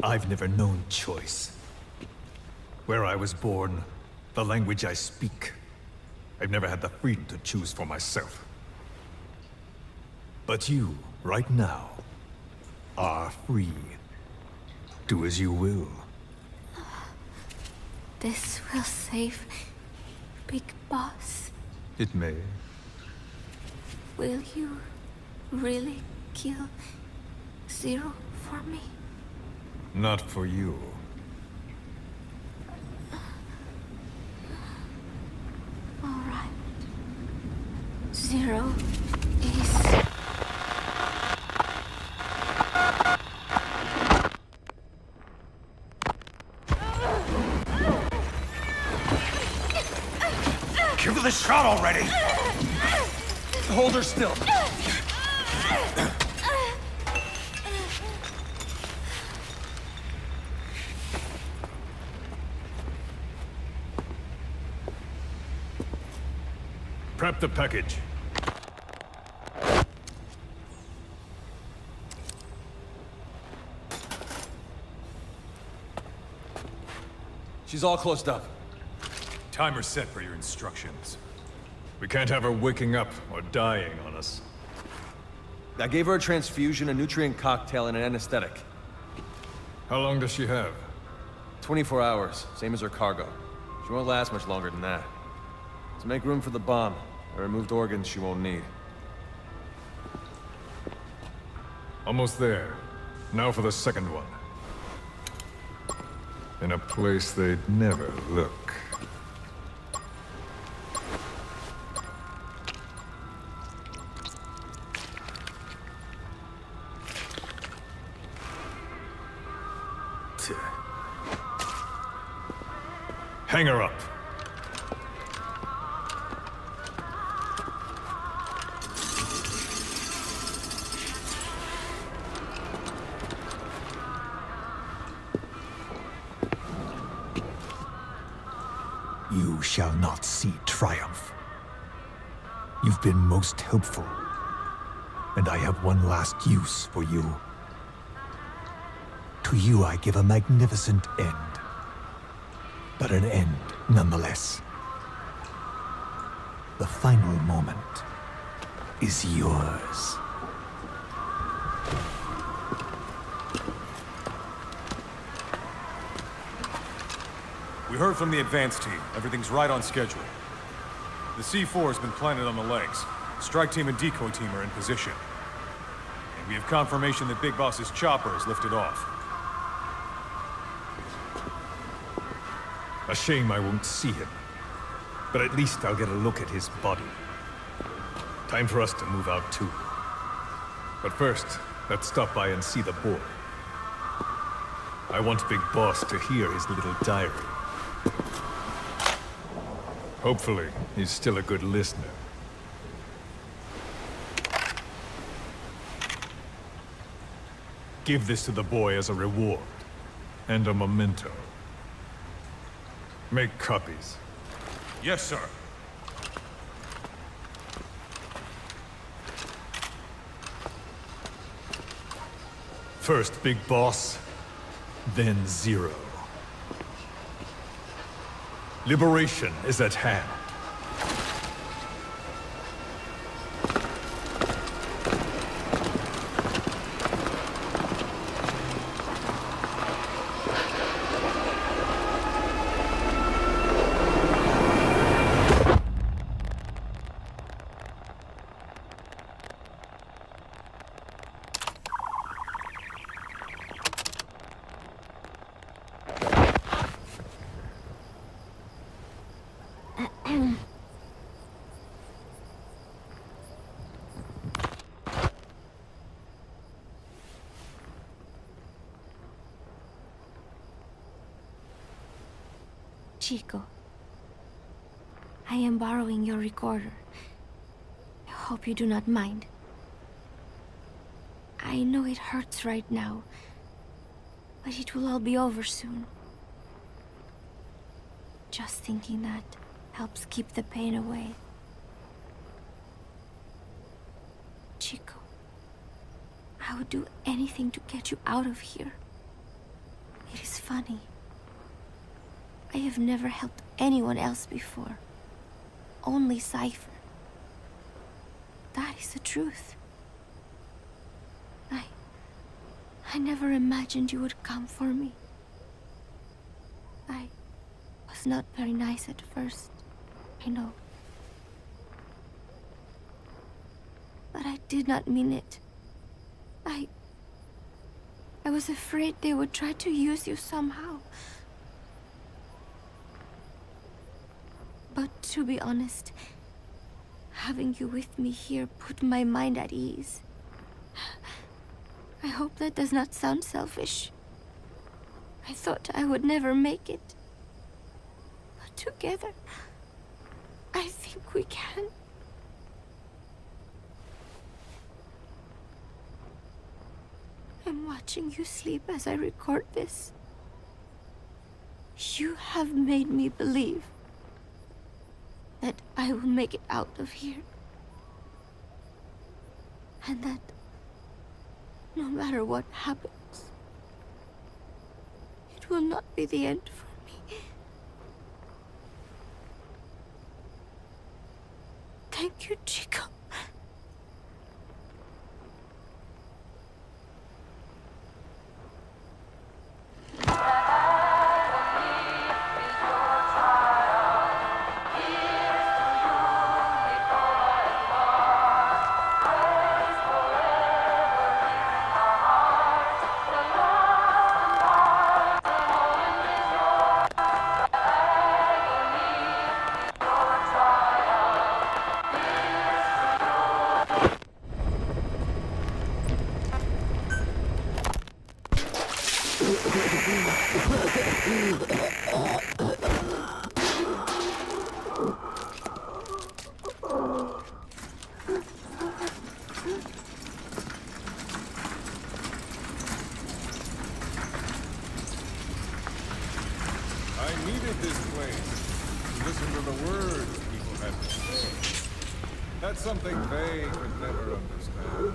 I've never known choice. Where I was born, the language I speak, I've never had the freedom to choose for myself. But you, right now, are free. Do as you will. This will save Big Boss. It may. Will you really kill Zero for me? Not for you. All right. Zero is... Give her the shot already! Hold her still. Prep the package. She's all closed up. Timer set for your instructions. We can't have her waking up or dying on us. I gave her a transfusion, a nutrient cocktail, and an anesthetic. How long does she have? 24 hours, same as her cargo. She won't last much longer than that. To make room for the bomb, I removed organs she won't need. Almost there. Now for the second one. In a place they'd never look. Hang her up. You shall not see triumph. You've been most helpful, and I have one last use for you. To you I give a magnificent end, but an end nonetheless. The final moment is yours. We heard from the advance team. Everything's right on schedule. The C4 has been planted on the legs. Strike team and decoy team are in position. And we have confirmation that Big Boss's chopper is lifted off. A shame I won't see him. But at least I'll get a look at his body. Time for us to move out too. But first, let's stop by and see the boy. I want Big Boss to hear his little diary. Hopefully, he's still a good listener. Give this to the boy as a reward. And a memento. Make copies. Yes, sir. First Big Boss, then Zero. Liberation is at hand. Chico, I am borrowing your recorder. I hope you do not mind. I know it hurts right now, but it will all be over soon. Just thinking that helps keep the pain away. Chico, I would do anything to get you out of here. It is funny. I have never helped anyone else before. Only Cypher. That is the truth. I never imagined you would come for me. I was not very nice at first, I know. But I did not mean it. I was afraid they would try to use you somehow. But to be honest, having you with me here put my mind at ease. I hope that does not sound selfish. I thought I would never make it. But together, I think we can. I'm watching you sleep as I record this. You have made me believe that I will make it out of here. And that no matter what happens, it will not be the end for me. Thank you, Chico. I needed this place to listen to the words people had to say. That's something they could never understand.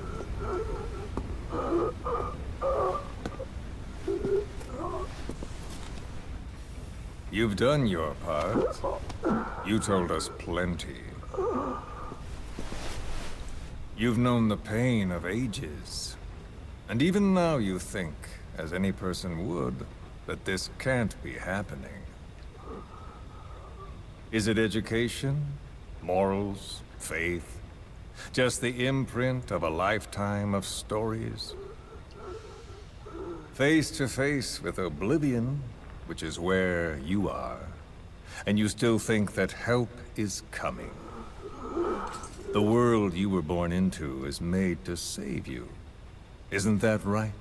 You've done your part. You told us plenty. You've known the pain of ages. And even now you think, as any person would, that this can't be happening. Is it education? Morals? Faith? Just the imprint of a lifetime of stories? Face to face with oblivion, which is where you are, and you still think that help is coming. The world you were born into is made to save you. Isn't that right?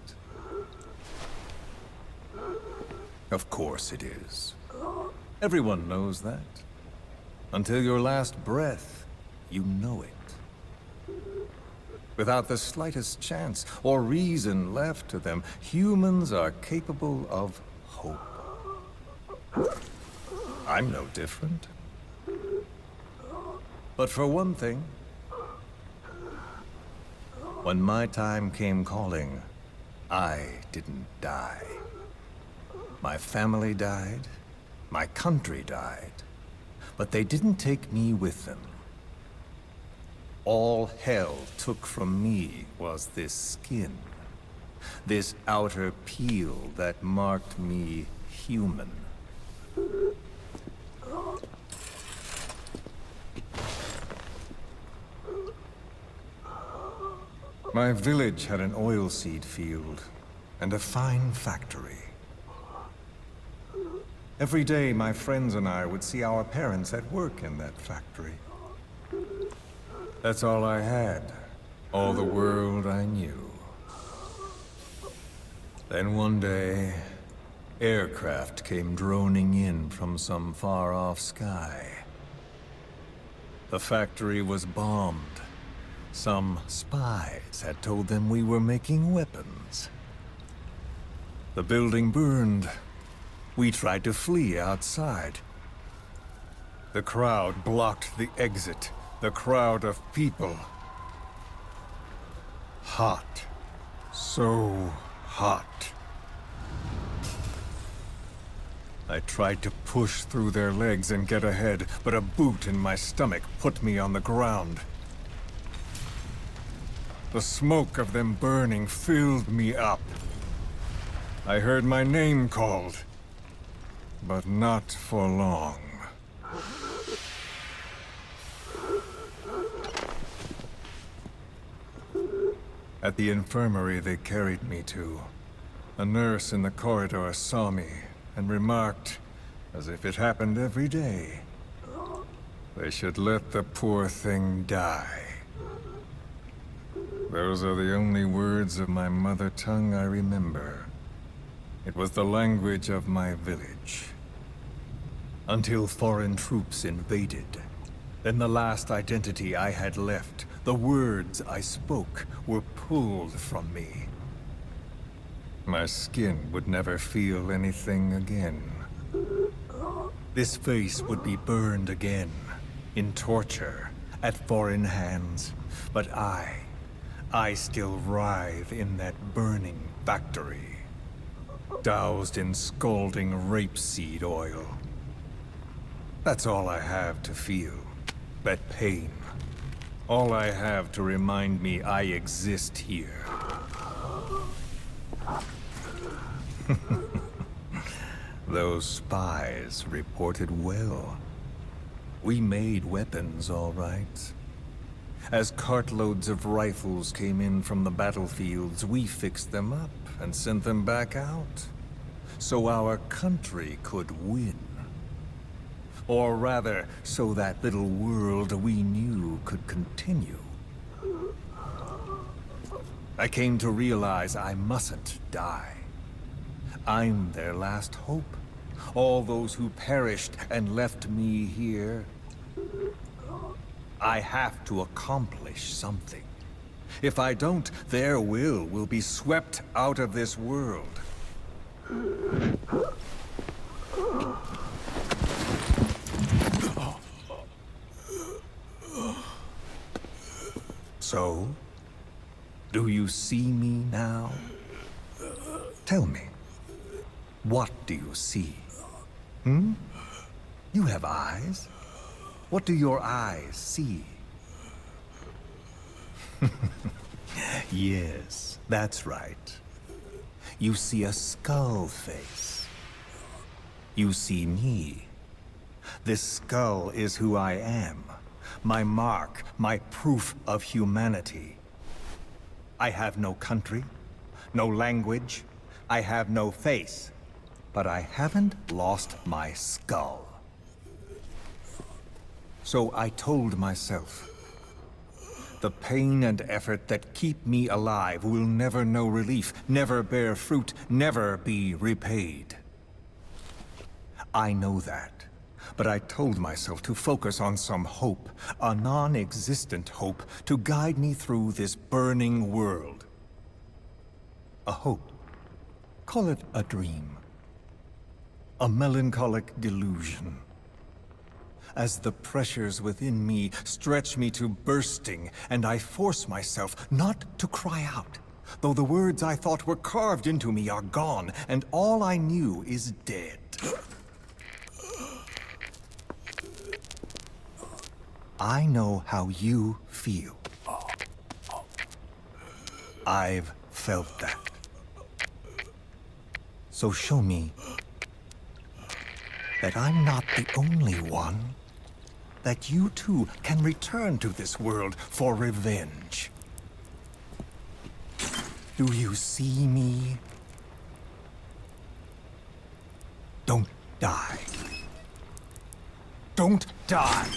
Of course it is. Everyone knows that. Until your last breath, you know it. Without the slightest chance or reason left to them, humans are capable of hope. I'm no different. But for one thing, when my time came calling, I didn't die. My family died, my country died, but they didn't take me with them. All hell took from me was this skin, this outer peel that marked me human. My village had an oilseed field and a fine factory. Every day, my friends and I would see our parents at work in that factory. That's all I had, all the world I knew. Then one day, aircraft came droning in from some far-off sky. The factory was bombed. Some spies had told them we were making weapons. The building burned. We tried to flee outside. The crowd blocked the exit. The crowd of people. Hot. So hot. I tried to push through their legs and get ahead, but a boot in my stomach put me on the ground. The smoke of them burning filled me up. I heard my name called, but not for long. At the infirmary they carried me to, a nurse in the corridor saw me and remarked, as if it happened every day, they should let the poor thing die. Those are the only words of my mother tongue I remember. It was the language of my village. Until foreign troops invaded. Then the last identity I had left, the words I spoke, were pulled from me. My skin would never feel anything again. This face would be burned again, in torture, at foreign hands. But I still writhe in that burning factory, doused in scalding rapeseed oil. That's all I have to feel, that pain. All I have to remind me I exist here. Those spies reported well. We made weapons, all right. As cartloads of rifles came in from the battlefields, we fixed them up and sent them back out, so our country could win. Or rather, so that little world we knew could continue. I came to realize I mustn't die. I'm their last hope. All those who perished and left me here. I have to accomplish something. If I don't, their will be swept out of this world. So, do you see me now? Tell me, what do you see? You have eyes. What do your eyes see? Yes, that's right. You see a skull face. You see me. This skull is who I am. My mark, my proof of humanity. I have no country, no language, I have no face. But I haven't lost my skull. So I told myself, the pain and effort that keep me alive will never know relief, never bear fruit, never be repaid. I know that, but I told myself to focus on some hope, a non-existent hope, to guide me through this burning world. A hope. Call it a dream. A melancholic delusion. As the pressures within me stretch me to bursting, and I force myself not to cry out, though the words I thought were carved into me are gone, and all I knew is dead. I know how you feel. I've felt that. So show me that I'm not the only one. That you too can return to this world for revenge. Do you see me? Don't die. Don't die!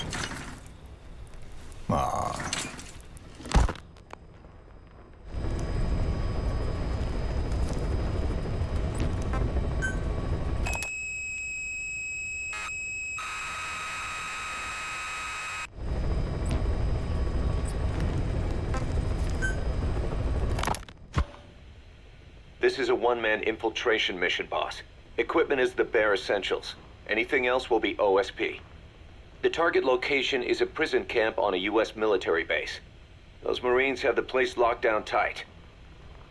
Ah. This is a one-man infiltration mission, boss. Equipment is the bare essentials. Anything else will be OSP. The target location is a prison camp on a U.S. military base. Those Marines have the place locked down tight.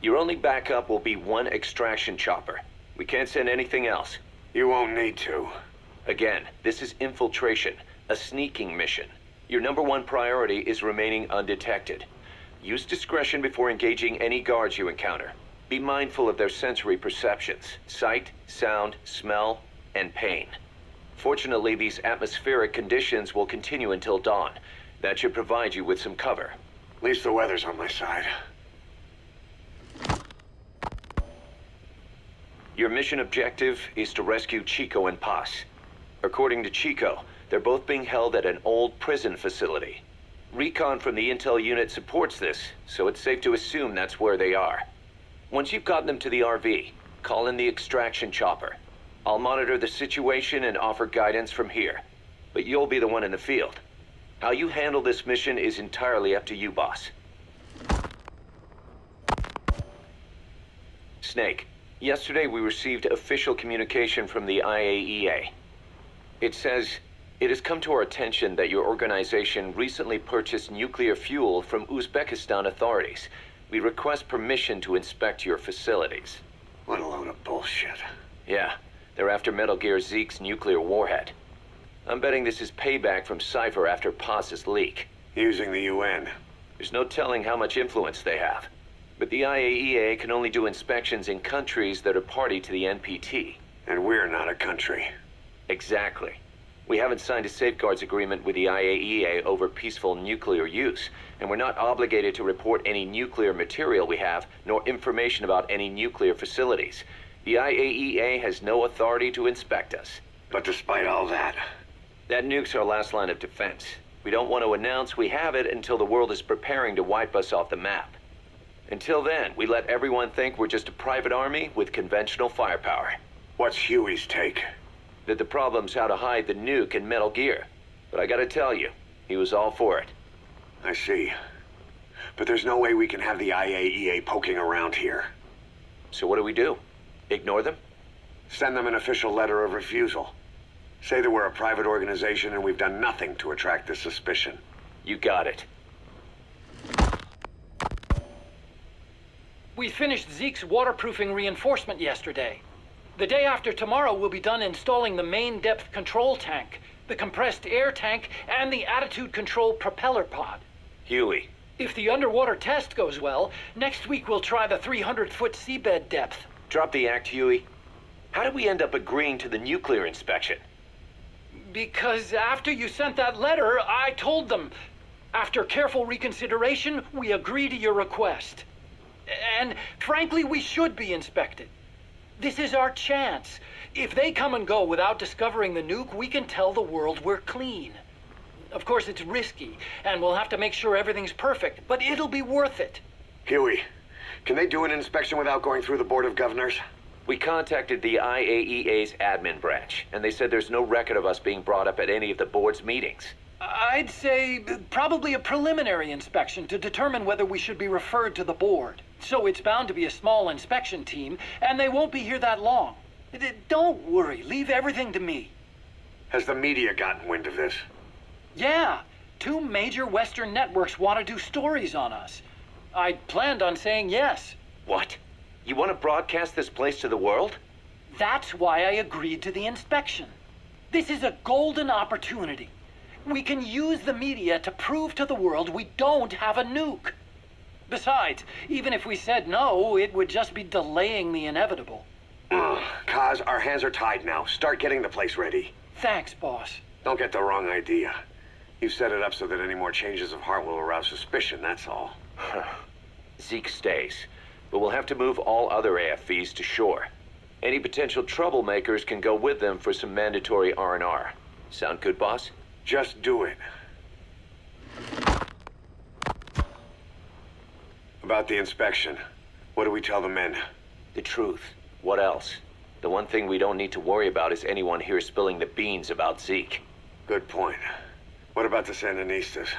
Your only backup will be one extraction chopper. We can't send anything else. You won't need to. Again, this is infiltration, a sneaking mission. Your #1 priority is remaining undetected. Use discretion before engaging any guards you encounter. Be mindful of their sensory perceptions, sight, sound, smell, and pain. Fortunately, these atmospheric conditions will continue until dawn. That should provide you with some cover. At least the weather's on my side. Your mission objective is to rescue Chico and Paz. According to Chico, they're both being held at an old prison facility. Recon from the intel unit supports this, so it's safe to assume that's where they are. Once you've gotten them to the RV, call in the extraction chopper. I'll monitor the situation and offer guidance from here, but you'll be the one in the field. How you handle this mission is entirely up to you, boss. Snake, yesterday we received official communication from the IAEA. It says, it has come to our attention that your organization recently purchased nuclear fuel from Uzbekistan authorities. We request permission to inspect your facilities. What a load of bullshit. Yeah, they're after Metal Gear Zeke's nuclear warhead. I'm betting this is payback from Cypher after Paz's leak. Using the UN. There's no telling how much influence they have. But the IAEA can only do inspections in countries that are party to the NPT. And we're not a country. Exactly. We haven't signed a safeguards agreement with the IAEA over peaceful nuclear use, and we're not obligated to report any nuclear material we have, nor information about any nuclear facilities. The IAEA has no authority to inspect us. But despite all that... That nuke's our last line of defense. We don't want to announce we have it until the world is preparing to wipe us off the map. Until then, we let everyone think we're just a private army with conventional firepower. What's Huey's take? That the problem's how to hide the nuke in Metal Gear. But I gotta tell you, he was all for it. I see. But there's no way we can have the IAEA poking around here. So what do? Ignore them? Send them an official letter of refusal. Say that we're a private organization and we've done nothing to attract this suspicion. You got it. We finished Zeke's waterproofing reinforcement yesterday. The day after tomorrow, we'll be done installing the main depth control tank, the compressed air tank, and the attitude control propeller pod. Huey, If the underwater test goes well, next week we'll try the 300-foot seabed depth. Drop the act, Huey. How did we end up agreeing to the nuclear inspection? Because after you sent that letter, I told them. After careful reconsideration, we agree to your request. And frankly, we should be inspected. This is our chance. If they come and go without discovering the nuke, we can tell the world we're clean. Of course, it's risky, and we'll have to make sure everything's perfect, but it'll be worth it. Huey, can they do an inspection without going through the Board of Governors? We contacted the IAEA's admin branch, and they said there's no record of us being brought up at any of the board's meetings. I'd say probably a preliminary inspection to determine whether we should be referred to the board. So it's bound to be a small inspection team, and they won't be here that long. Don't worry, leave everything to me. Has the media gotten wind of this? Yeah, 2 major Western networks want to do stories on us. I planned on saying yes. What? You want to broadcast this place to the world? That's why I agreed to the inspection. This is a golden opportunity. We can use the media to prove to the world we don't have a nuke. Besides, even if we said no, it would just be delaying the inevitable. Kaz, our hands are tied now. Start getting the place ready. Thanks, boss. Don't get the wrong idea. You've set it up so that any more changes of heart will arouse suspicion, that's all. Zeke stays, but we'll have to move all other AFVs to shore. Any potential troublemakers can go with them for some mandatory R&R. Sound good, boss? Just do it. About the inspection, what do we tell the men? The truth. What else? The one thing we don't need to worry about is anyone here spilling the beans about Zeke. Good point. What about the Sandinistas?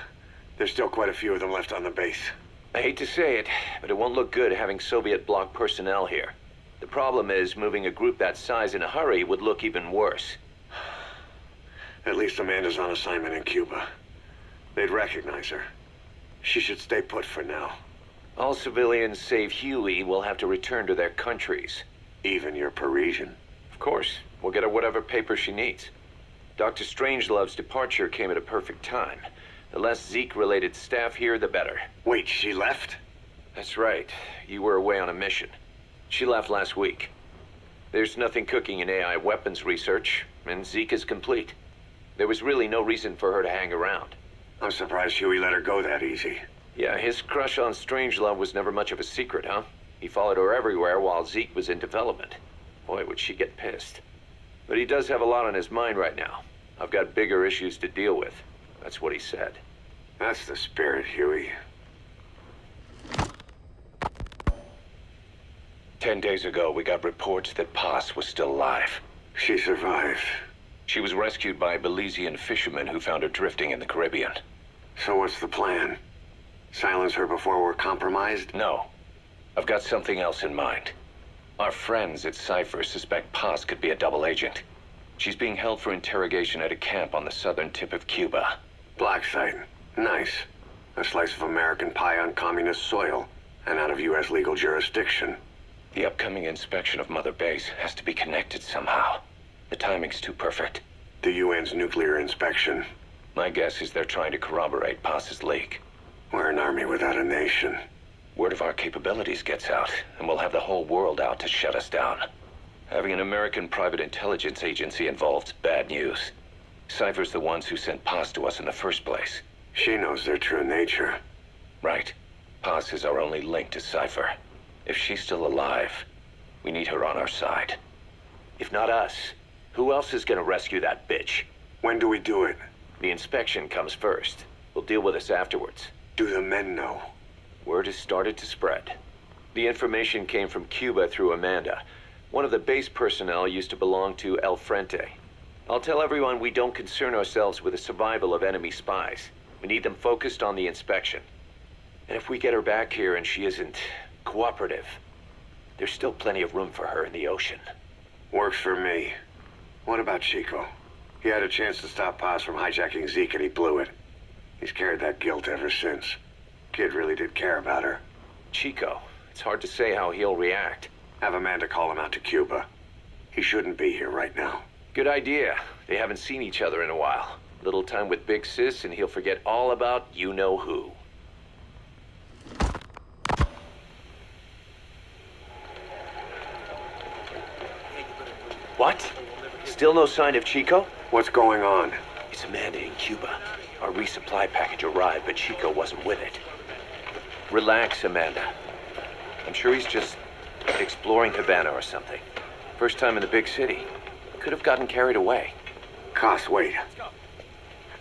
There's still quite a few of them left on the base. I hate to say it, but it won't look good having Soviet bloc personnel here. The problem is, moving a group that size in a hurry would look even worse. At least Amanda's on assignment in Cuba. They'd recognize her. She should stay put for now. All civilians save Huey will have to return to their countries. Even your Parisian? Of course. We'll get her whatever paper she needs. Dr. Strangelove's departure came at a perfect time. The less Zeke-related staff here, the better. Wait, she left? That's right. You were away on a mission. She left last week. There's nothing cooking in AI weapons research, and Zeke is complete. There was really no reason for her to hang around. I'm surprised Huey let her go that easy. Yeah, his crush on Strangelove was never much of a secret, huh? He followed her everywhere while Zeke was in development. Boy, would she get pissed. But he does have a lot on his mind right now. I've got bigger issues to deal with. That's what he said. That's the spirit, Huey. 10 days ago, we got reports that Paz was still alive. She survived. She was rescued by Belizean fishermen who found her drifting in the Caribbean. So what's the plan? Silence her before we're compromised? No. I've got something else in mind. Our friends at Cypher suspect Paz could be a double agent. She's being held for interrogation at a camp on the southern tip of Cuba. Black site. Nice. A slice of American pie on communist soil, and out of U.S. legal jurisdiction. The upcoming inspection of Mother Base has to be connected somehow. The timing's too perfect. The UN's nuclear inspection. My guess is they're trying to corroborate Paz's leak. We're an army without a nation. Word of our capabilities gets out, and we'll have the whole world out to shut us down. Having an American private intelligence agency involved's bad news. Cypher's the ones who sent Paz to us in the first place. She knows their true nature. Right. Paz is our only link to Cypher. If she's still alive, we need her on our side. If not us, who else is gonna rescue that bitch? When do we do it? The inspection comes first. We'll deal with us afterwards. Do the men know? Word has started to spread. The information came from Cuba through Amanda. One of the base personnel used to belong to El Frente. I'll tell everyone we don't concern ourselves with the survival of enemy spies. We need them focused on the inspection. And if we get her back here and she isn't cooperative, there's still plenty of room for her in the ocean. Works for me. What about Chico? He had a chance to stop Paz from hijacking Zeke and he blew it. He's carried that guilt ever since. Kid really did care about her. Chico, it's hard to say how he'll react. Have Amanda call him out to Cuba. He shouldn't be here right now. Good idea. They haven't seen each other in a while. Little time with Big Sis and he'll forget all about you-know-who. What? Still no sign of Chico? What's going on? It's Amanda in Cuba. Our resupply package arrived, but Chico wasn't with it. Relax, Amanda. I'm sure he's just exploring Havana or something. First time in the big city. Could have gotten carried away. Cos, wait.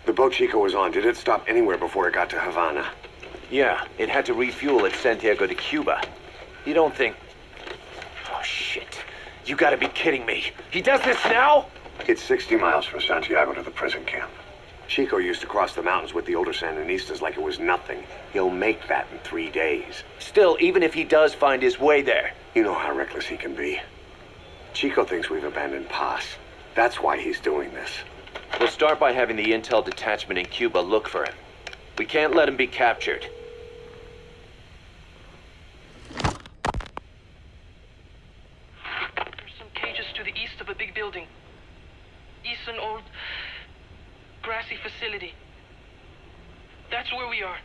The boat Chico was on, did it stop anywhere before it got to Havana? Yeah, it had to refuel at Santiago de Cuba. You don't think... Oh, shit. You gotta be kidding me. He does this now? It's 60 miles from Santiago to the prison camp. Chico used to cross the mountains with the older Sandinistas like it was nothing. He'll make that in 3 days. Still, even if he does find his way there... You know how reckless he can be. Chico thinks we've abandoned Paz. That's why he's doing this. We'll start by having the intel detachment in Cuba look for him. We can't let him be captured. There's some cages to the east of a big building. East an old grassy facility. That's where we are.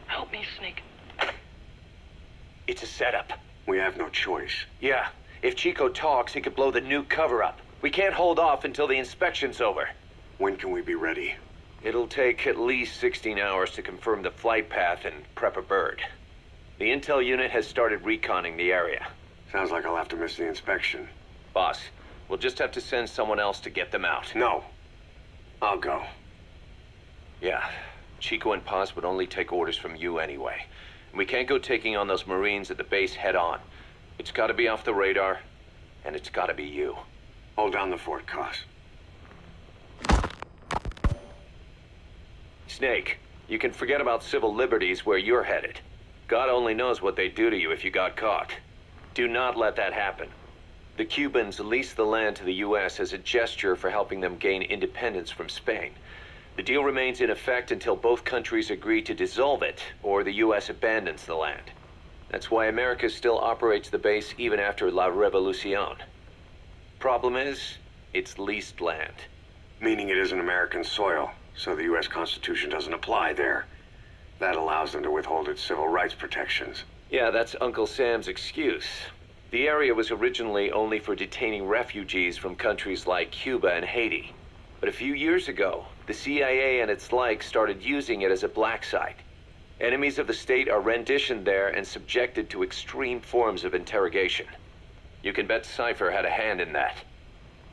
Help me, Snake. It's a setup. We have no choice. Yeah, if Chico talks, he could blow the nuke cover up. We can't hold off until the inspection's over. When can we be ready? It'll take at least 16 hours to confirm the flight path and prep a bird. The intel unit has started reconning the area. Sounds like I'll have to miss the inspection. Boss, we'll just have to send someone else to get them out. No. I'll go. Yeah, Chico and Paz would only take orders from you anyway. We can't go taking on those Marines at the base head on. It's gotta be off the radar, and it's gotta be you. Hold down the fort, Cos. Snake, you can forget about civil liberties where you're headed. God only knows what they'd do to you if you got caught. Do not let that happen. The Cubans leased the land to the U.S. as a gesture for helping them gain independence from Spain. The deal remains in effect until both countries agree to dissolve it, or the U.S. abandons the land. That's why America still operates the base even after La Revolucion. Problem is, it's leased land. Meaning it isn't American soil, so the U.S. Constitution doesn't apply there. That allows them to withhold its civil rights protections. Yeah, that's Uncle Sam's excuse. The area was originally only for detaining refugees from countries like Cuba and Haiti. But a few years ago, the CIA and its like started using it as a black site. Enemies of the state are renditioned there and subjected to extreme forms of interrogation. You can bet Cypher had a hand in that.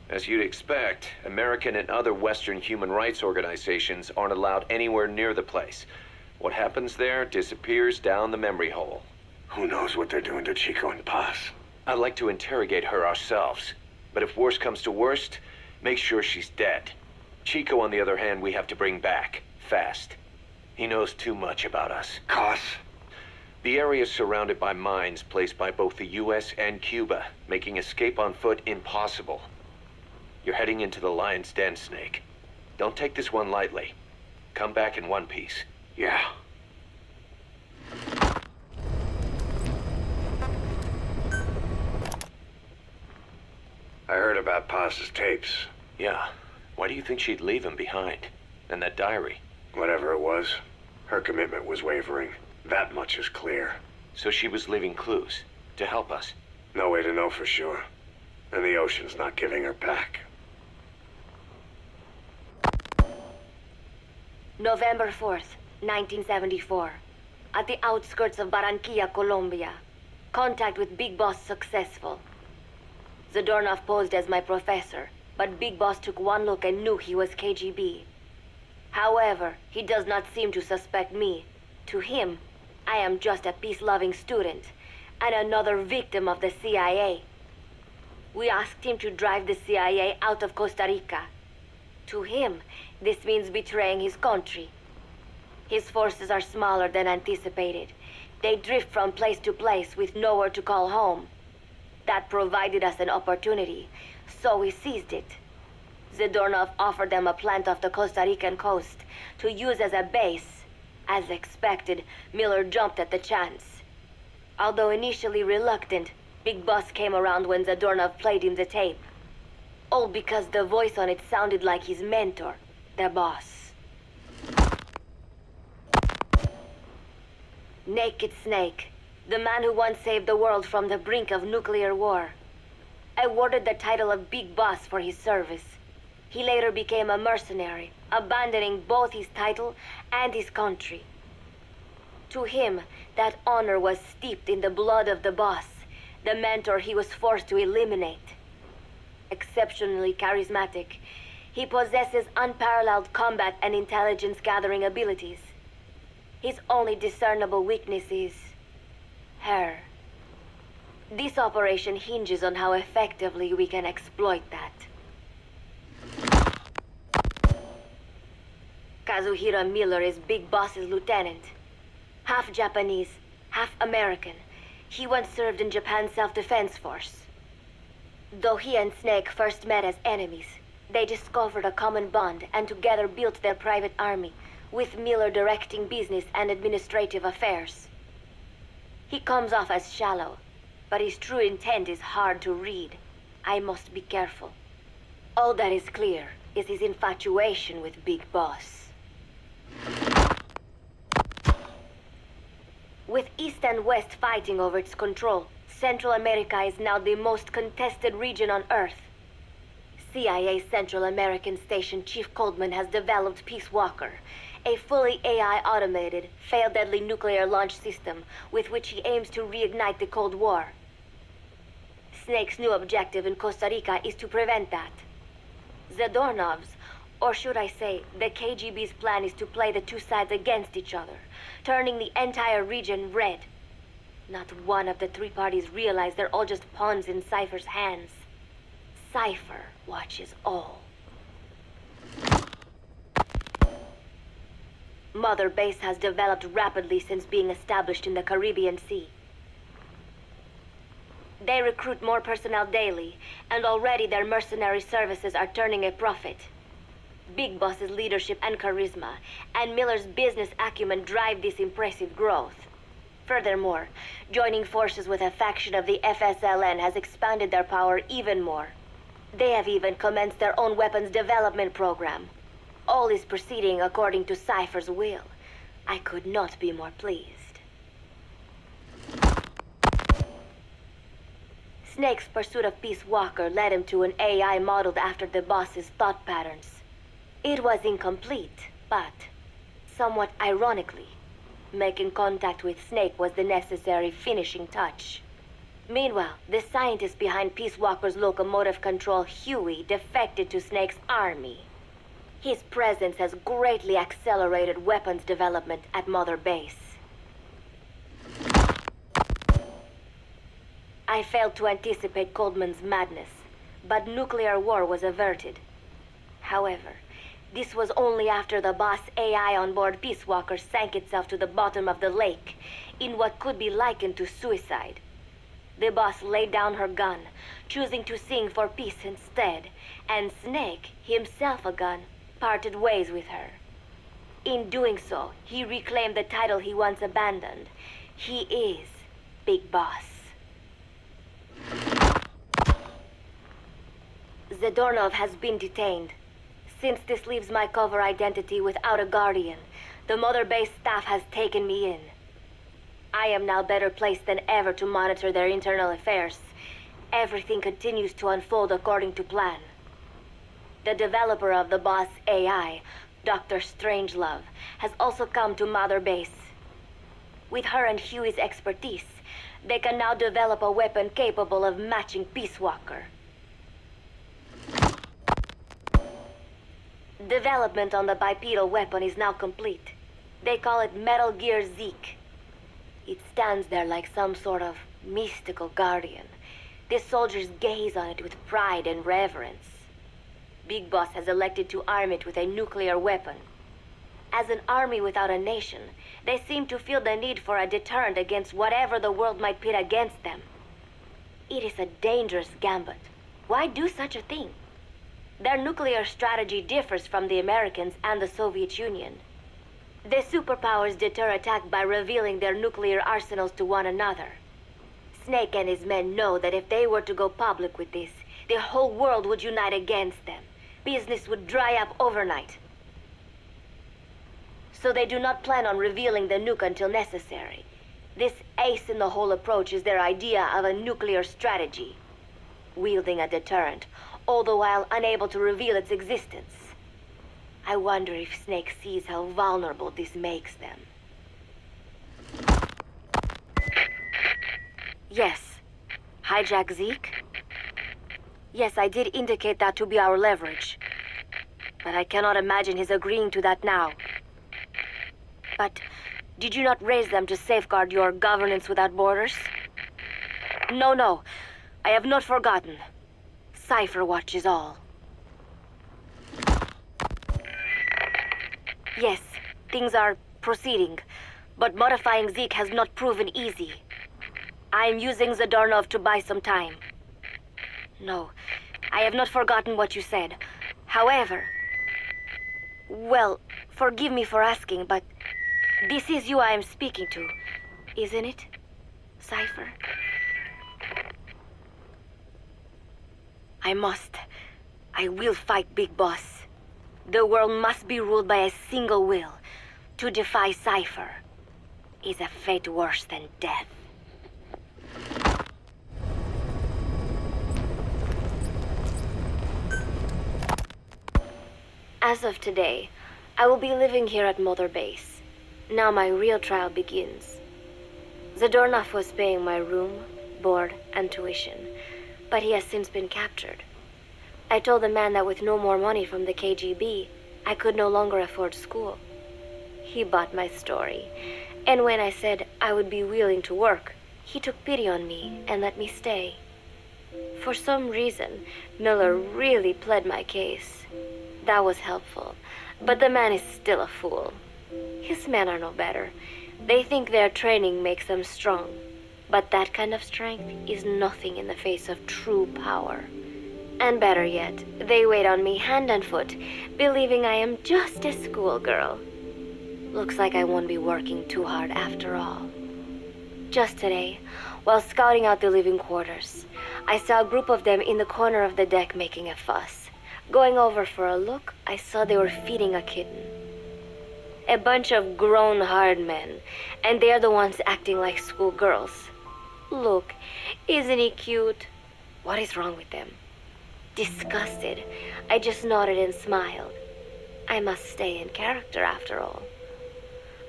As you'd expect, American and other Western human rights organizations aren't allowed anywhere near the place. What happens there disappears down the memory hole. Who knows what they're doing to Chico and Paz? I'd like to interrogate her ourselves. But if worst comes to worst, make sure she's dead. Chico, on the other hand, we have to bring back, fast. He knows too much about us. Cos? The area is surrounded by mines placed by both the US and Cuba, making escape on foot impossible. You're heading into the lion's den, Snake. Don't take this one lightly. Come back in one piece. Yeah. I heard about Paz's tapes. Yeah. Why do you think she'd leave him behind? And that diary? Whatever it was, her commitment was wavering. That much is clear. So she was leaving clues to help us. No way to know for sure. And the ocean's not giving her back. November 4th, 1974. At the outskirts of Barranquilla, Colombia. Contact with Big Boss successful. Zadornov posed as my professor, but Big Boss took one look and knew he was KGB. However, he does not seem to suspect me. To him, I am just a peace-loving student, and another victim of the CIA. We asked him to drive the CIA out of Costa Rica. To him, this means betraying his country. His forces are smaller than anticipated. They drift from place to place with nowhere to call home. That provided us an opportunity, so we seized it. Zadornov offered them a plant off the Costa Rican coast to use as a base. As expected, Miller jumped at the chance. Although initially reluctant, Big Boss came around when Zadornov played him the tape. All because the voice on it sounded like his mentor, the boss. Naked Snake, the man who once saved the world from the brink of nuclear war. awarded the title of Big Boss for his service. He later became a mercenary, abandoning both his title and his country. To him, that honor was steeped in the blood of the boss, the mentor he was forced to eliminate. Exceptionally charismatic, he possesses unparalleled combat and intelligence-gathering abilities. His only discernible weakness is her. This operation hinges on how effectively we can exploit that. Kazuhira Miller is Big Boss's lieutenant. Half Japanese, half American. He once served in Japan's self-defense force. Though he and Snake first met as enemies, they discovered a common bond and together built their private army, with Miller directing business and administrative affairs. He comes off as shallow, but his true intent is hard to read. I must be careful. All that is clear is his infatuation with Big Boss. With East and West fighting over its control, Central America is now the most contested region on Earth. CIA Central American Station Chief Coldman has developed Peace Walker, a fully AI-automated, fail-deadly nuclear launch system with which he aims to reignite the Cold War. Snake's new objective in Costa Rica is to prevent that. Zadornov's, or should I say, the KGB's plan is to play the two sides against each other, turning the entire region red. Not one of the three parties realize they're all just pawns in Cypher's hands. Cypher watches all. Mother Base has developed rapidly since being established in the Caribbean Sea. They recruit more personnel daily, and already their mercenary services are turning a profit. Big Boss's leadership and charisma, and Miller's business acumen drive this impressive growth. Furthermore, joining forces with a faction of the FSLN has expanded their power even more. They have even commenced their own weapons development program. All is proceeding according to Cypher's will. I could not be more pleased. Snake's pursuit of Peace Walker led him to an AI modeled after the boss's thought patterns. It was incomplete, but, somewhat ironically, making contact with Snake was the necessary finishing touch. Meanwhile, the scientist behind Peace Walker's locomotive control, Huey, defected to Snake's army. His presence has greatly accelerated weapons development at Mother Base. I failed to anticipate Coldman's madness, but nuclear war was averted. However, this was only after the boss AI on board Peace Walker sank itself to the bottom of the lake, in what could be likened to suicide. The boss laid down her gun, choosing to sing for peace instead, and Snake, himself a gun, parted ways with her. In doing so, he reclaimed the title he once abandoned. He is Big Boss. Zadornov has been detained. Since this leaves my cover identity without a guardian, the Mother Base staff has taken me in. I am now better placed than ever to monitor their internal affairs. Everything continues to unfold according to plan. The developer of the boss AI, Dr. Strangelove, has also come to Mother Base. With her and Huey's expertise, they can now develop a weapon capable of matching Peace Walker. Development on the bipedal weapon is now complete. They call it Metal Gear Zeke. It stands there like some sort of mystical guardian. The soldiers gaze on it with pride and reverence. Big Boss has elected to arm it with a nuclear weapon. As an army without a nation, they seem to feel the need for a deterrent against whatever the world might pit against them. It is a dangerous gambit. Why do such a thing? Their nuclear strategy differs from the Americans and the Soviet Union. The superpowers deter attack by revealing their nuclear arsenals to one another. Snake and his men know that if they were to go public with this, the whole world would unite against them. Business would dry up overnight. So they do not plan on revealing the nuke until necessary. This ace-in-the-hole approach is their idea of a nuclear strategy. wielding a deterrent, all the while unable to reveal its existence. I wonder if Snake sees how vulnerable this makes them. Yes. Hijack Zeke? Yes, I did indicate that to be our leverage. But I cannot imagine his agreeing to that now. But did you not raise them to safeguard your governance without borders? No. I have not forgotten. Cypher watches all. Yes, things are proceeding, but modifying Zeke has not proven easy. I am using Zadornov to buy some time. No, I have not forgotten what you said. However... Well, forgive me for asking, but this is you I am speaking to, isn't it, Cypher? I will fight Big Boss. The world must be ruled by a single will. To defy Cypher is a fate worse than death. As of today, I will be living here at Mother Base. Now my real trial begins. Zadornov was paying my room, board, and tuition, but he has since been captured. I told the man that with no more money from the KGB, I could no longer afford school. He bought my story, and when I said I would be willing to work, he took pity on me and let me stay. For some reason, Miller really pled my case. That was helpful, but the man is still a fool. His men are no better. They think their training makes them strong, but that kind of strength is nothing in the face of true power. And better yet, they wait on me hand and foot, believing I am just a schoolgirl. Looks like I won't be working too hard after all. Just today, while scouting out the living quarters, I saw a group of them in the corner of the deck making a fuss. Going over for a look, I saw they were feeding a kitten. A bunch of grown hard men, and they're the ones acting like schoolgirls. Look, isn't he cute? What is wrong with them? Disgusted, I just nodded and smiled. I must stay in character after all.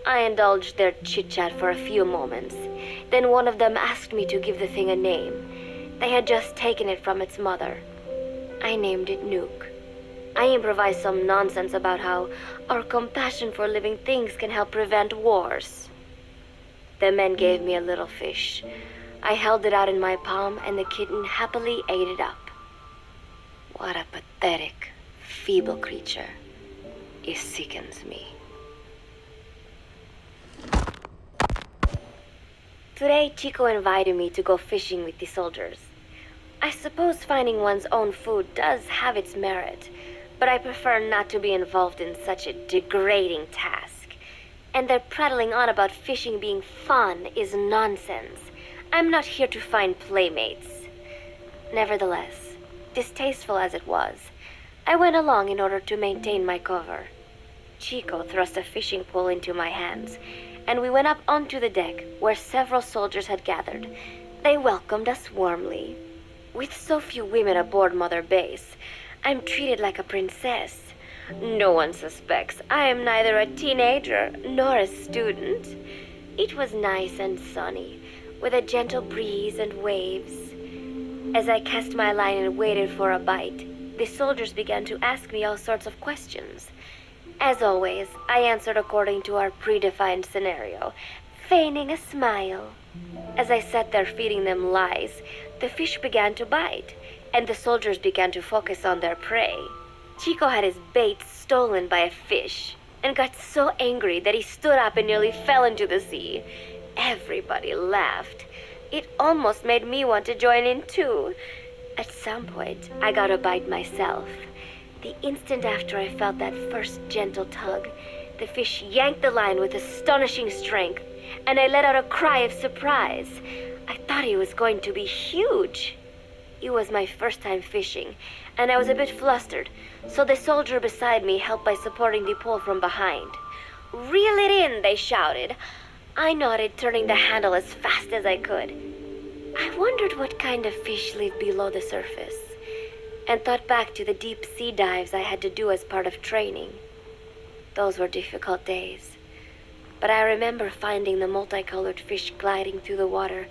I indulged their chit-chat for a few moments. Then one of them asked me to give the thing a name. They had just taken it from its mother. I named it Nuke. I improvised some nonsense about how our compassion for living things can help prevent wars. The men gave me a little fish. I held it out in my palm and the kitten happily ate it up. What a pathetic, feeble creature. It sickens me. Today, Chico invited me to go fishing with the soldiers. I suppose finding one's own food does have its merit, but I prefer not to be involved in such a degrading task. And their prattling on about fishing being fun is nonsense. I'm not here to find playmates. Nevertheless, distasteful as it was, I went along in order to maintain my cover. Chico thrust a fishing pole into my hands, and we went up onto the deck where several soldiers had gathered. They welcomed us warmly. With so few women aboard Mother Base, I'm treated like a princess. No one suspects I am neither a teenager nor a student. It was nice and sunny, with a gentle breeze and waves. As I cast my line and waited for a bite, the soldiers began to ask me all sorts of questions. As always, I answered according to our predefined scenario, feigning a smile. As I sat there feeding them lies, the fish began to bite, and the soldiers began to focus on their prey. Chico had his bait stolen by a fish, and got so angry that he stood up and nearly fell into the sea. Everybody laughed. It almost made me want to join in too. At some point, I got a bite myself. The instant after I felt that first gentle tug, the fish yanked the line with astonishing strength, and I let out a cry of surprise. I thought he was going to be huge. It was my first time fishing, and I was a bit flustered, so the soldier beside me helped by supporting the pole from behind. "Reel it in," they shouted. I nodded, turning the handle as fast as I could. I wondered what kind of fish live below the surface, and thought back to the deep sea dives I had to do as part of training. Those were difficult days, but I remember finding the multicolored fish gliding through the water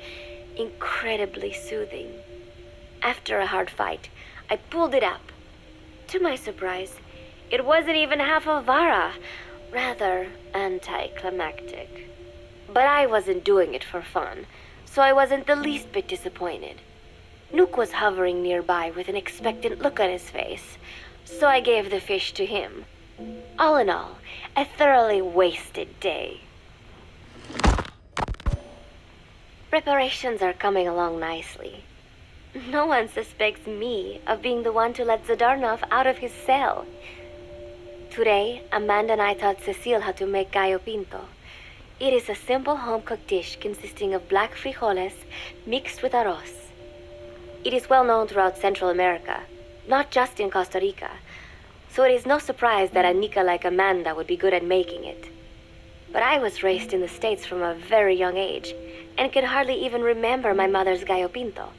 incredibly soothing. After a hard fight, I pulled it up. To my surprise, it wasn't even half a vara, rather anticlimactic. But I wasn't doing it for fun, so I wasn't the least bit disappointed. Nuke was hovering nearby with an expectant look on his face, so I gave the fish to him. All in all, a thoroughly wasted day. Preparations are coming along nicely. No one suspects me of being the one to let Zadarnov out of his cell. Today, Amanda and I taught Cecile how to make gallo pinto. It is a simple home-cooked dish consisting of black frijoles mixed with arroz. It is well known throughout Central America, not just in Costa Rica, so it is no surprise that a Nica like Amanda would be good at making it. But I was raised in the States from a very young age, and can hardly even remember my mother's gallo pinto.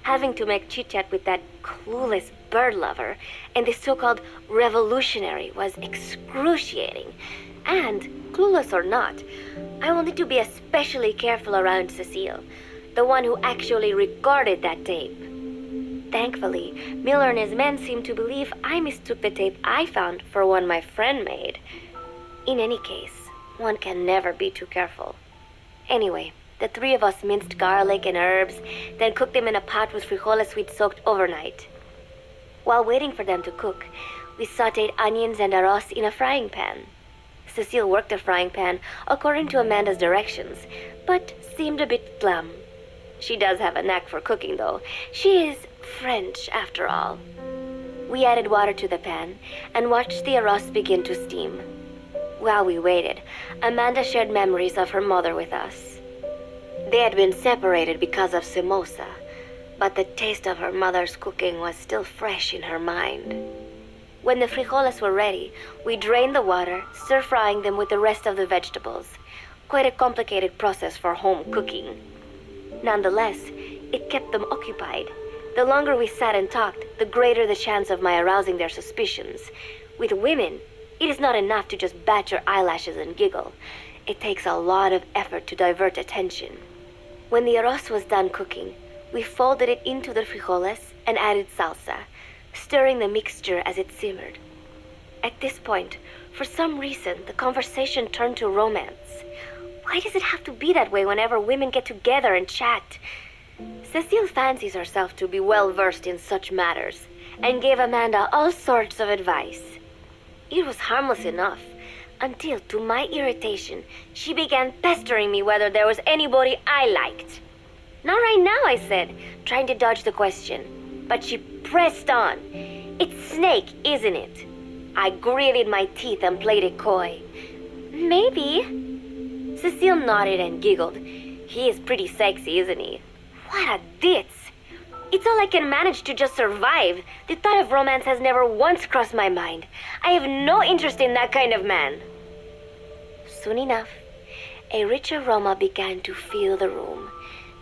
Having to make chit-chat with that clueless bird lover and the so-called revolutionary was excruciating. And, clueless or not, I will need to be especially careful around Cecile, the one who actually recorded that tape. Thankfully, Miller and his men seem to believe I mistook the tape I found for one my friend made. In any case, one can never be too careful. Anyway, the three of us minced garlic and herbs, then cooked them in a pot with frijoles we'd soaked overnight. While waiting for them to cook, we sautéed onions and arroz in a frying pan. Cecile worked the frying pan according to Amanda's directions, but seemed a bit glum. She does have a knack for cooking, though. She is French, after all. We added water to the pan and watched the arroz begin to steam. While we waited, Amanda shared memories of her mother with us. They had been separated because of Simosa, but the taste of her mother's cooking was still fresh in her mind. When the frijoles were ready, we drained the water, stir-frying them with the rest of the vegetables. Quite a complicated process for home cooking. Nonetheless, it kept them occupied. The longer we sat and talked, the greater the chance of my arousing their suspicions. With women, it is not enough to just bat your eyelashes and giggle. It takes a lot of effort to divert attention. When the arroz was done cooking, we folded it into the frijoles and added salsa, stirring the mixture as it simmered. At this point, for some reason, the conversation turned to romance. Why does it have to be that way whenever women get together and chat? Cecile fancies herself to be well-versed in such matters, and gave Amanda all sorts of advice. It was harmless enough, until, to my irritation, she began pestering me whether there was anybody I liked. Not right now, I said, trying to dodge the question. But she pressed on. It's Snake, isn't it? I gritted my teeth and played it coy. Maybe. Cecile nodded and giggled. He is pretty sexy, isn't he? What a ditz. It's all I can manage to just survive. The thought of romance has never once crossed my mind. I have no interest in that kind of man. Soon enough, a rich aroma began to fill the room.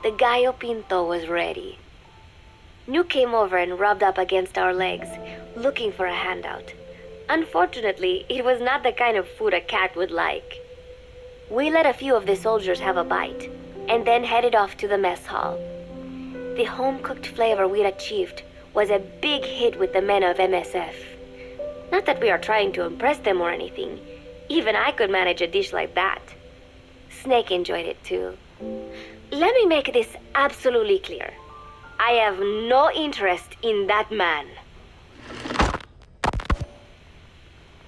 The gallo pinto was ready. Nuke came over and rubbed up against our legs, looking for a handout. Unfortunately, it was not the kind of food a cat would like. We let a few of the soldiers have a bite, and then headed off to the mess hall. The home-cooked flavor we'd achieved was a big hit with the men of MSF. Not that we are trying to impress them or anything. Even I could manage a dish like that. Snake enjoyed it too. Let me make this absolutely clear. I have no interest in that man.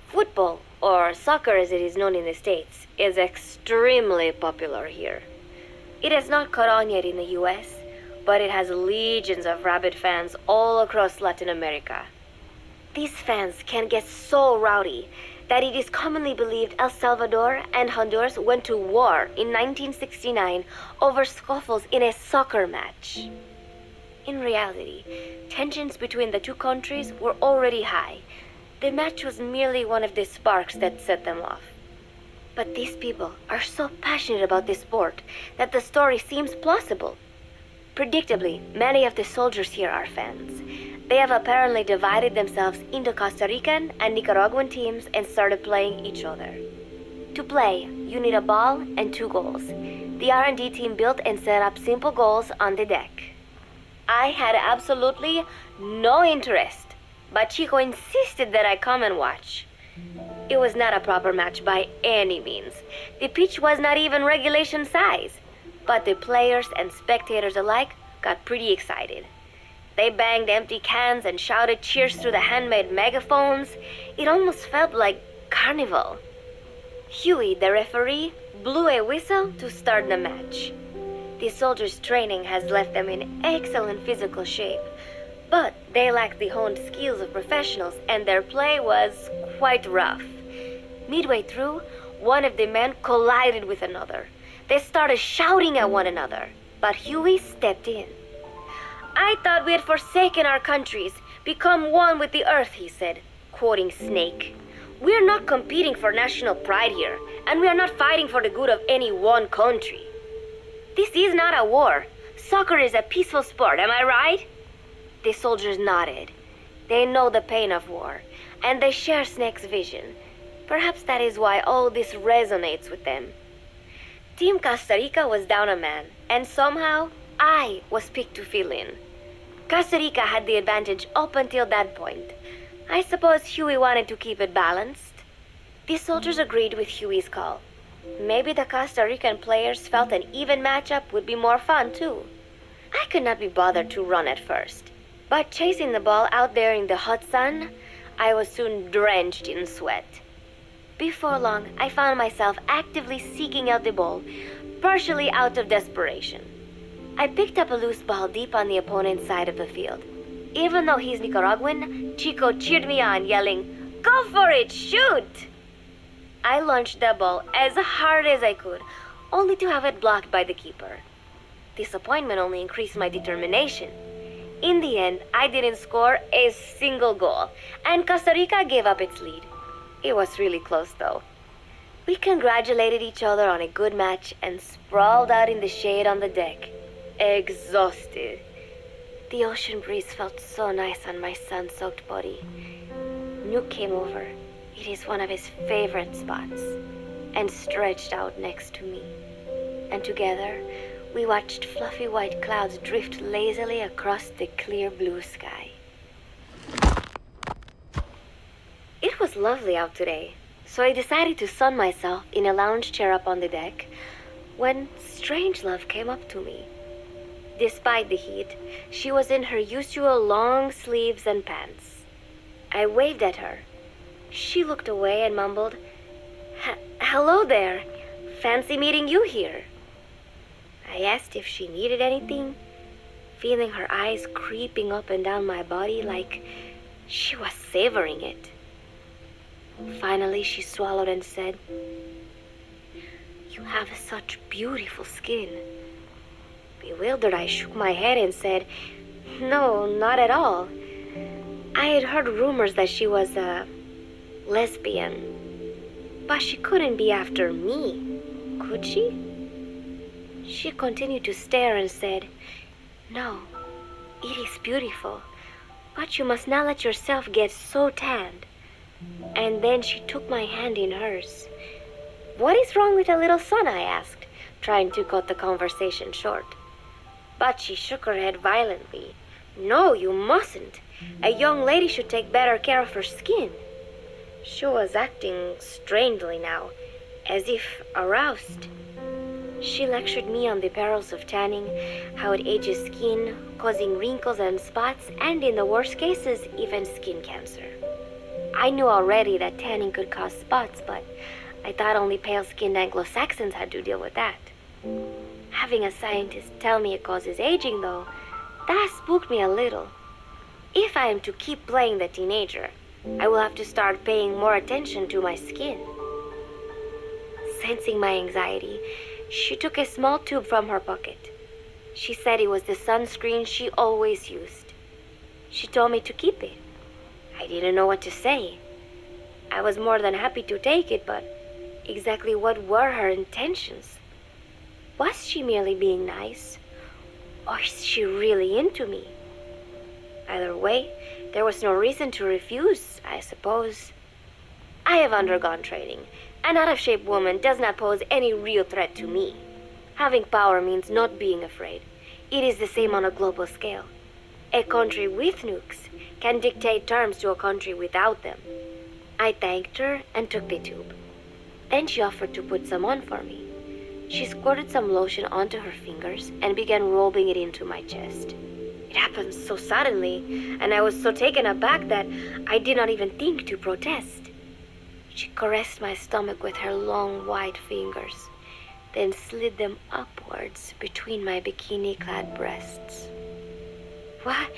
Football, or soccer as it is known in the States, is extremely popular here. It has not caught on yet in the US, but it has legions of rabid fans all across Latin America. These fans can get so rowdy that it is commonly believed El Salvador and Honduras went to war in 1969 over scuffles in a soccer match. In reality, tensions between the two countries were already high. The match was merely one of the sparks that set them off. But these people are so passionate about this sport that the story seems plausible. Predictably, many of the soldiers here are fans. They have apparently divided themselves into Costa Rican and Nicaraguan teams and started playing each other. To play, you need a ball and 2 goals. The R&D team built and set up simple goals on the deck. I had absolutely no interest, but Chico insisted that I come and watch. It was not a proper match by any means. The pitch was not even regulation size, but the players and spectators alike got pretty excited. They banged empty cans and shouted cheers through the handmade megaphones. It almost felt like carnival. Huey, the referee, blew a whistle to start the match. The soldiers' training has left them in excellent physical shape, but they lack the honed skills of professionals and their play was quite rough. Midway through, one of the men collided with another. They started shouting at one another, but Huey stepped in. "I thought we had forsaken our countries, become one with the earth," he said, quoting Snake. "We're not competing for national pride here, and we are not fighting for the good of any one country. This is not a war. Soccer is a peaceful sport, am I right?" The soldiers nodded. They know the pain of war, and they share Snake's vision. Perhaps that is why all this resonates with them. Team Costa Rica was down a man, and somehow I was picked to fill in. Costa Rica had the advantage up until that point. I suppose Huey wanted to keep it balanced. The soldiers agreed with Huey's call. Maybe the Costa Rican players felt an even matchup would be more fun too. I could not be bothered to run at first, but chasing the ball out there in the hot sun, I was soon drenched in sweat. Before long, I found myself actively seeking out the ball, partially out of desperation. I picked up a loose ball deep on the opponent's side of the field. Even though he's Nicaraguan, Chico cheered me on, yelling, "Go for it, shoot!" I launched the ball as hard as I could, only to have it blocked by the keeper. Disappointment only increased my determination. In the end, I didn't score a single goal, and Costa Rica gave up its lead. It was really close, though. We congratulated each other on a good match and sprawled out in the shade on the deck, exhausted. The ocean breeze felt so nice on my sun-soaked body. Nuke came over. It is one of his favorite spots, and stretched out next to me. And together, we watched fluffy white clouds drift lazily across the clear blue sky. It was lovely out today, so I decided to sun myself in a lounge chair up on the deck when Strangelove came up to me. Despite the heat, she was in her usual long sleeves and pants. I waved at her. She looked away and mumbled, "Hello there. Fancy meeting you here." I asked if she needed anything, feeling her eyes creeping up and down my body like she was savoring it. Finally, she swallowed and said, "You have such beautiful skin." Bewildered, I shook my head and said, "No, not at all. I had heard rumors that she was a lesbian, but she couldn't be after me, could she?" She continued to stare and said, "No, it is beautiful, but you must not let yourself get so tanned." And then she took my hand in hers. "What is wrong with a little sun?" I asked, trying to cut the conversation short. But she shook her head violently. "No, you mustn't. A young lady should take better care of her skin." She was acting strangely now, as if aroused. She lectured me on the perils of tanning, how it ages skin, causing wrinkles and spots, and in the worst cases, even skin cancer. I knew already that tanning could cause spots, but I thought only pale-skinned Anglo-Saxons had to deal with that. Having a scientist tell me it causes aging, though, that spooked me a little. If I am to keep playing the teenager, I will have to start paying more attention to my skin. Sensing my anxiety, she took a small tube from her pocket. She said it was the sunscreen she always used. She told me to keep it. I didn't know what to say. I was more than happy to take it, but exactly what were her intentions? Was she merely being nice? Or is she really into me? Either way, there was no reason to refuse, I suppose. I have undergone training. An out-of-shape woman does not pose any real threat to me. Having power means not being afraid. It is the same on a global scale. A country with nukes can dictate terms to a country without them. I thanked her and took the tube. Then she offered to put some on for me. She squirted some lotion onto her fingers and began rolling it into my chest. It happened so suddenly, and I was so taken aback that I did not even think to protest. She caressed my stomach with her long white fingers, then slid them upwards between my bikini-clad breasts. What?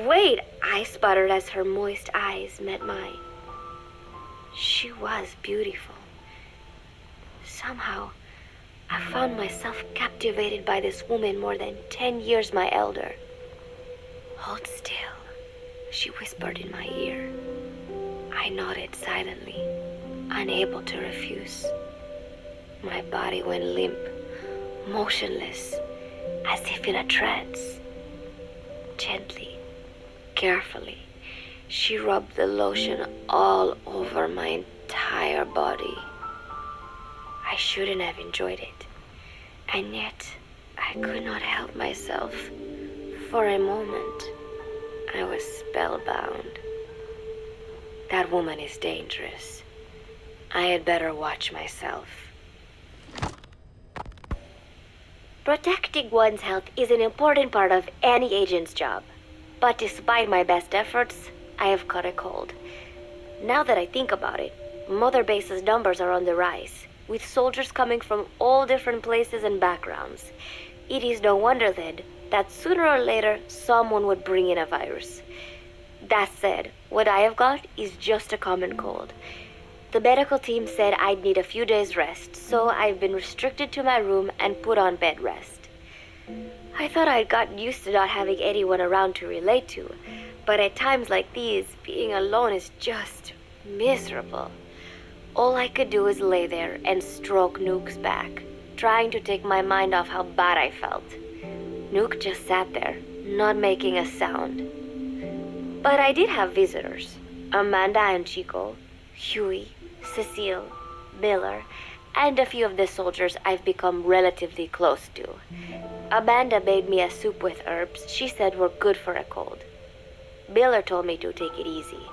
Wait, I sputtered as her moist eyes met mine. She was beautiful. Somehow, I found myself captivated by this woman more than 10 years my elder. Hold still, she whispered in my ear. I nodded silently, unable to refuse. My body went limp, motionless, as if in a trance. Gently, carefully, she rubbed the lotion all over my entire body. I shouldn't have enjoyed it, and yet I could not help myself. For a moment, I was spellbound. That woman is dangerous. I had better watch myself. Protecting one's health is an important part of any agent's job. But despite my best efforts, I have caught a cold. Now that I think about it, Mother Base's numbers are on the rise, with soldiers coming from all different places and backgrounds. It is no wonder then that sooner or later someone would bring in a virus. That said, what I have got is just a common cold. The medical team said I'd need a few days rest, so I've been restricted to my room and put on bed rest. I thought I'd gotten used to not having anyone around to relate to, but at times like these, being alone is just miserable. All I could do is lay there and stroke Nuke's back, trying to take my mind off how bad I felt. Nuke just sat there, not making a sound. But I did have visitors. Amanda and Chico, Huey, Cecile, Miller, and a few of the soldiers I've become relatively close to. Amanda made me a soup with herbs she said were good for a cold. Miller told me to take it easy.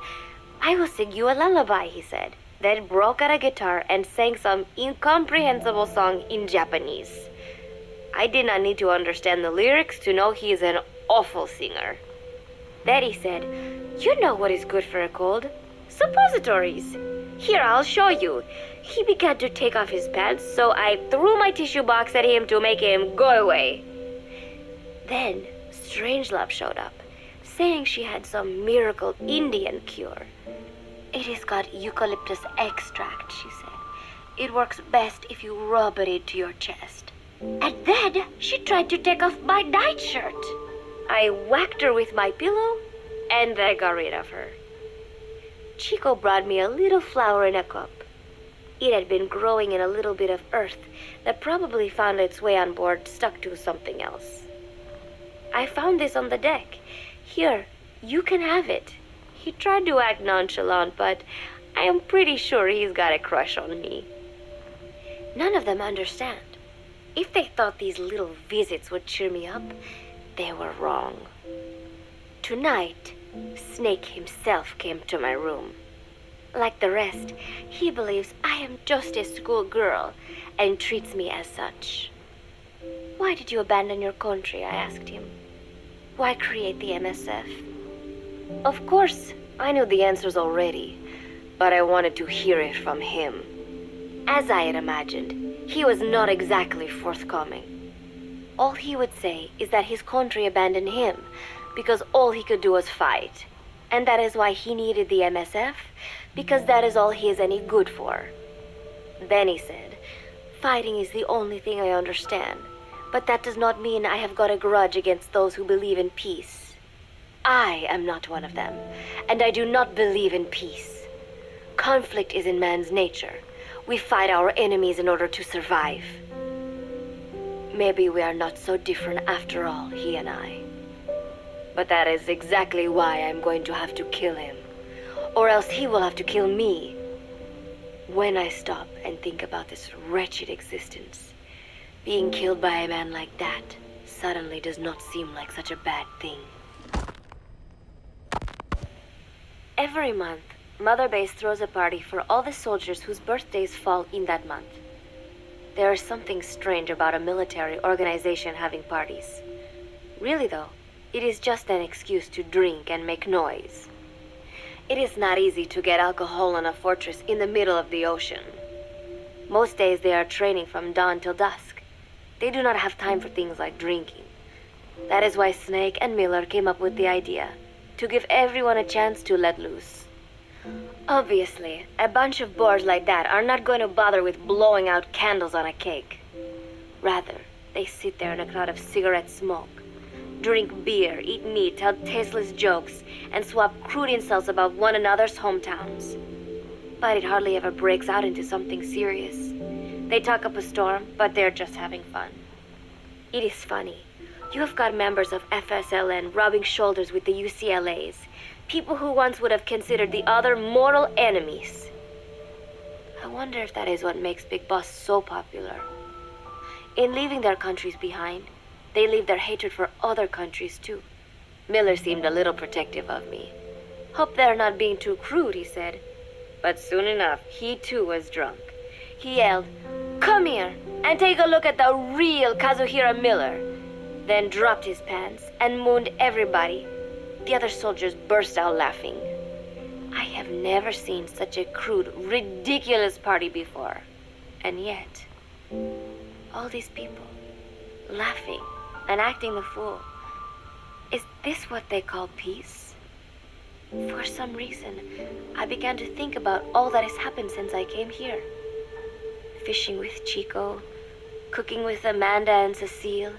I will sing you a lullaby, he said, then broke out a guitar and sang some incomprehensible song in Japanese. I did not need to understand the lyrics to know he is an awful singer. Then he said, "You know what is good for a cold? Suppositories. Here, I'll show you." He began to take off his pants, so I threw my tissue box at him to make him go away. Then Strangelove showed up, saying she had some miracle Indian cure. "It has got eucalyptus extract," she said. "It works best if you rub it into your chest." And then she tried to take off my nightshirt. I whacked her with my pillow, and I got rid of her. Chico brought me a little flower in a cup. It had been growing in a little bit of earth that probably found its way on board stuck to something else. "I found this on the deck. Here, you can have it." He tried to act nonchalant, but I am pretty sure he's got a crush on me. None of them understand. If they thought these little visits would cheer me up, they were wrong. Tonight, Snake himself came to my room. Like the rest, he believes I am just a schoolgirl and treats me as such. "Why did you abandon your country?" I asked him. "Why create the MSF?" Of course, I knew the answers already, but I wanted to hear it from him. As I had imagined, he was not exactly forthcoming. All he would say is that his country abandoned him because all he could do was fight, and that is why he needed the MSF, because that is all he is any good for. Then he said, "Fighting is the only thing I understand, but that does not mean I have got a grudge against those who believe in peace. I am not one of them, and I do not believe in peace. Conflict is in man's nature. We fight our enemies in order to survive." Maybe we are not so different after all, he and I. But that is exactly why I'm going to have to kill him. Or else he will have to kill me. When I stop and think about this wretched existence, being killed by a man like that suddenly does not seem like such a bad thing. Every month, Mother Base throws a party for all the soldiers whose birthdays fall in that month. There is something strange about a military organization having parties. Really though, it is just an excuse to drink and make noise. It is not easy to get alcohol in a fortress in the middle of the ocean. Most days they are training from dawn till dusk. They do not have time for things like drinking. That is why Snake and Miller came up with the idea, to give everyone a chance to let loose. Obviously, a bunch of boors like that are not going to bother with blowing out candles on a cake. Rather, they sit there in a cloud of cigarette smoke, drink beer, eat meat, tell tasteless jokes, and swap crude insults about one another's hometowns. But it hardly ever breaks out into something serious. They talk up a storm, but they're just having fun. It is funny. You have got members of FSLN rubbing shoulders with the UCLAs, people who once would have considered the other mortal enemies. I wonder if that is what makes Big Boss so popular. In leaving their countries behind, they leave their hatred for other countries too. Miller seemed a little protective of me. Hope they're not being too crude, he said. But soon enough, he too was drunk. He yelled, "Come here and take a look at the real Kazuhira Miller," then dropped his pants and mooned everybody. The other soldiers burst out laughing. I have never seen such a crude, ridiculous party before. And yet, all these people, laughing and acting the fool. Is this what they call peace? For some reason, I began to think about all that has happened since I came here. Fishing with Chico, cooking with Amanda and Cecile,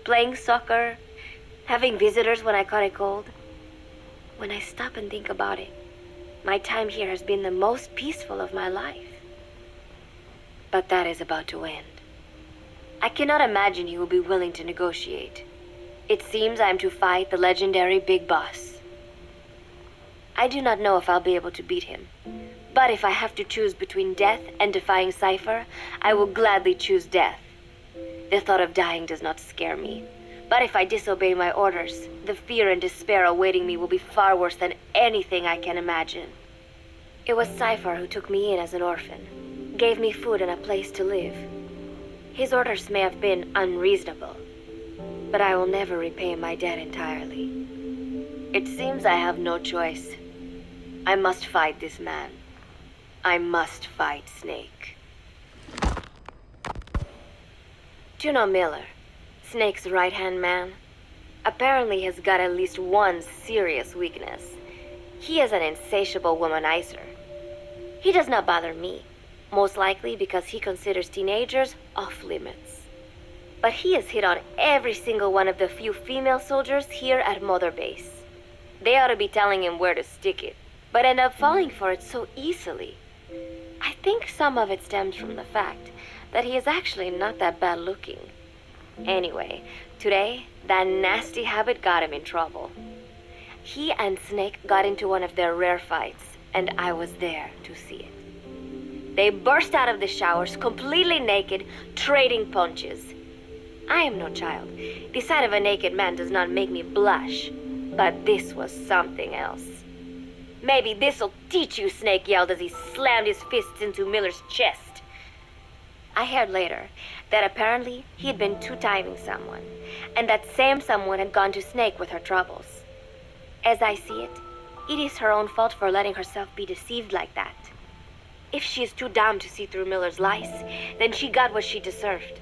playing soccer, having visitors when I caught a cold. When I stop and think about it, my time here has been the most peaceful of my life. But that is about to end. I cannot imagine he will be willing to negotiate. It seems I am to fight the legendary Big Boss. I do not know if I'll be able to beat him. But if I have to choose between death and defying Cypher, I will gladly choose death. The thought of dying does not scare me. But if I disobey my orders, the fear and despair awaiting me will be far worse than anything I can imagine. It was Cypher who took me in as an orphan, gave me food and a place to live. His orders may have been unreasonable, but I will never repay my debt entirely. It seems I have no choice. I must fight this man. I must fight Snake. Do you know Miller, Snake's right-hand man? Apparently has got at least one serious weakness. He is an insatiable womanizer. He does not bother me, most likely because he considers teenagers off limits. But he has hit on every single one of the few female soldiers here at Mother Base. They ought to be telling him where to stick it, but end up falling for it so easily. I think some of it stems from the fact that he is actually not that bad looking. Anyway, today, that nasty habit got him in trouble. He and Snake got into one of their rare fights, and I was there to see it. They burst out of the showers, completely naked, trading punches. I am no child. The sight of a naked man does not make me blush, but this was something else. "Maybe this'll teach you," Snake yelled as he slammed his fists into Miller's chest. I heard later that apparently he had been two-timing someone, and that same someone had gone to Snake with her troubles. As I see it, it is her own fault for letting herself be deceived like that. If she is too dumb to see through Miller's lies, then she got what she deserved.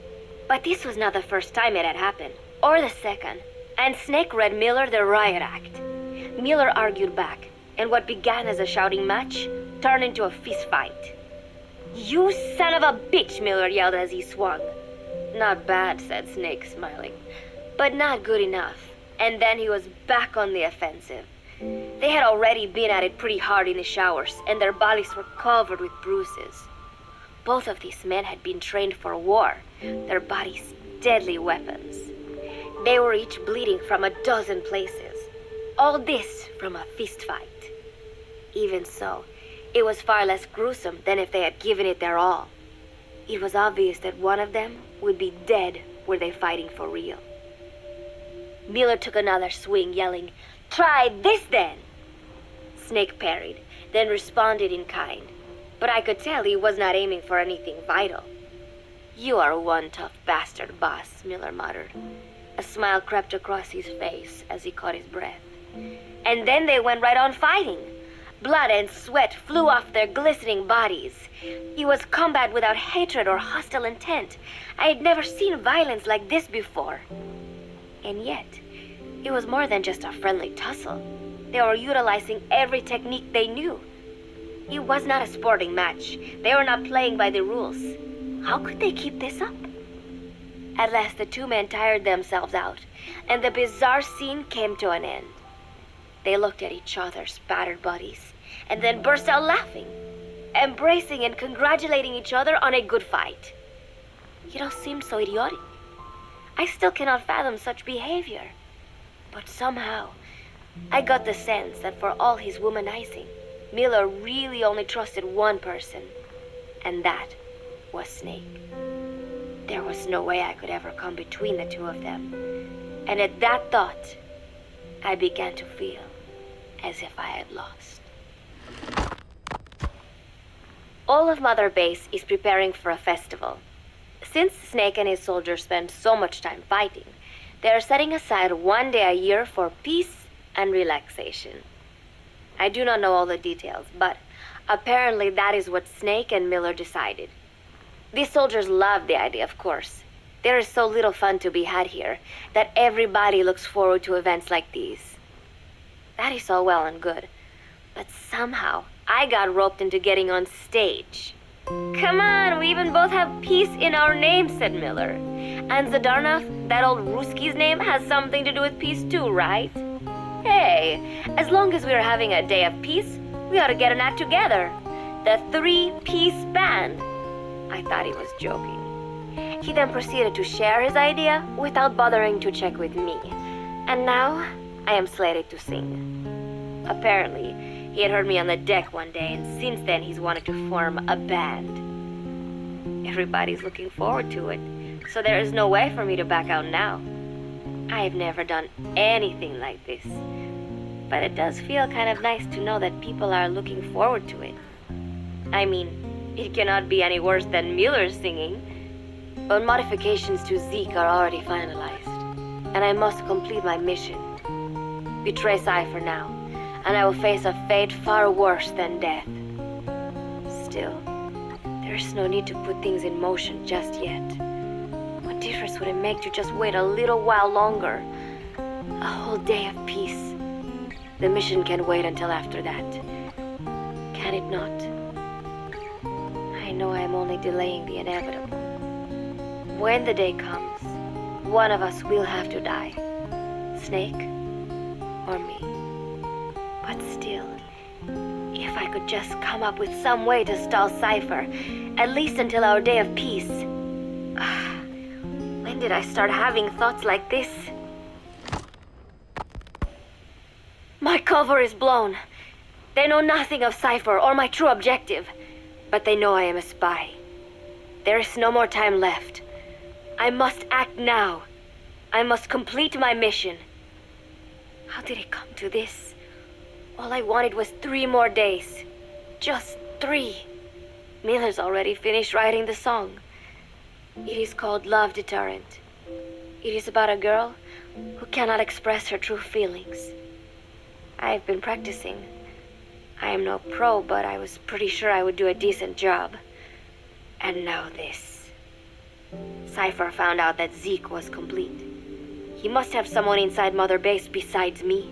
But this was not the first time it had happened, or the second, and Snake read Miller the riot act. Miller argued back, and what began as a shouting match turned into a fist fight. "You son of a bitch," Miller yelled as he swung. "Not bad," said Snake, smiling, "but not good enough." And then he was back on the offensive. They had already been at it pretty hard in the showers, and their bodies were covered with bruises. Both of these men had been trained for war, their bodies deadly weapons. They were each bleeding from a dozen places. All this from a fistfight. Even so, it was far less gruesome than if they had given it their all. It was obvious that one of them would be dead were they fighting for real. Miller took another swing, yelling, "Try this then!" Snake parried, then responded in kind. But I could tell he was not aiming for anything vital. "You are one tough bastard, boss," Miller muttered. A smile crept across his face as he caught his breath. And then they went right on fighting. Blood and sweat flew off their glistening bodies. It was combat without hatred or hostile intent. I had never seen violence like this before. And yet, it was more than just a friendly tussle. They were utilizing every technique they knew. It was not a sporting match. They were not playing by the rules. How could they keep this up? At last, the two men tired themselves out, and the bizarre scene came to an end. They looked at each other's battered bodies, and then burst out laughing, embracing and congratulating each other on a good fight. It all seemed so idiotic. I still cannot fathom such behavior. But somehow, I got the sense that for all his womanizing, Miller really only trusted one person, and that was Snake. There was no way I could ever come between the two of them. And at that thought, I began to feel as if I had lost. All of Mother Base is preparing for a festival. Since Snake and his soldiers spend so much time fighting, they are setting aside one day a year for peace and relaxation. I do not know all the details, but apparently that is what Snake and Miller decided. These soldiers love the idea, of course. There is so little fun to be had here that everybody looks forward to events like these. That is all well and good, but somehow I got roped into getting on stage. "Come on, we even both have peace in our names," said Miller. "And Zadarnov, that old Ruski's name, has something to do with peace too, right? Hey, as long as we're having a day of peace, we ought to get an act together. The Three-Piece Band." I thought he was joking. He then proceeded to share his idea without bothering to check with me. And now, I am slated to sing. Apparently, he had heard me on the deck one day, and since then he's wanted to form a band. Everybody's looking forward to it, so there is no way for me to back out now. I've never done anything like this, but it does feel kind of nice to know that people are looking forward to it. I mean, it cannot be any worse than Miller's singing, but modifications to Zeke are already finalized, and I must complete my mission. Betray Cypher now, and I will face a fate far worse than death. Still, there is no need to put things in motion just yet. What difference would it make to just wait a little while longer? A whole day of peace. The mission can wait until after that. Can it not? I know I am only delaying the inevitable. When the day comes, one of us will have to die. Snake or me. But still, if I could just come up with some way to stall Cypher, at least until our day of peace. When did I start having thoughts like this? My cover is blown. They know nothing of Cypher or my true objective, but they know I am a spy. There is no more time left. I must act now. I must complete my mission. How did it come to this? All I wanted was 3 more days. Just 3. Miller's already finished writing the song. It is called Love Deterrent. It is about a girl who cannot express her true feelings. I have been practicing. I am no pro, but I was pretty sure I would do a decent job. And now this. Cypher found out that Zeke was complete. He must have someone inside Mother Base besides me,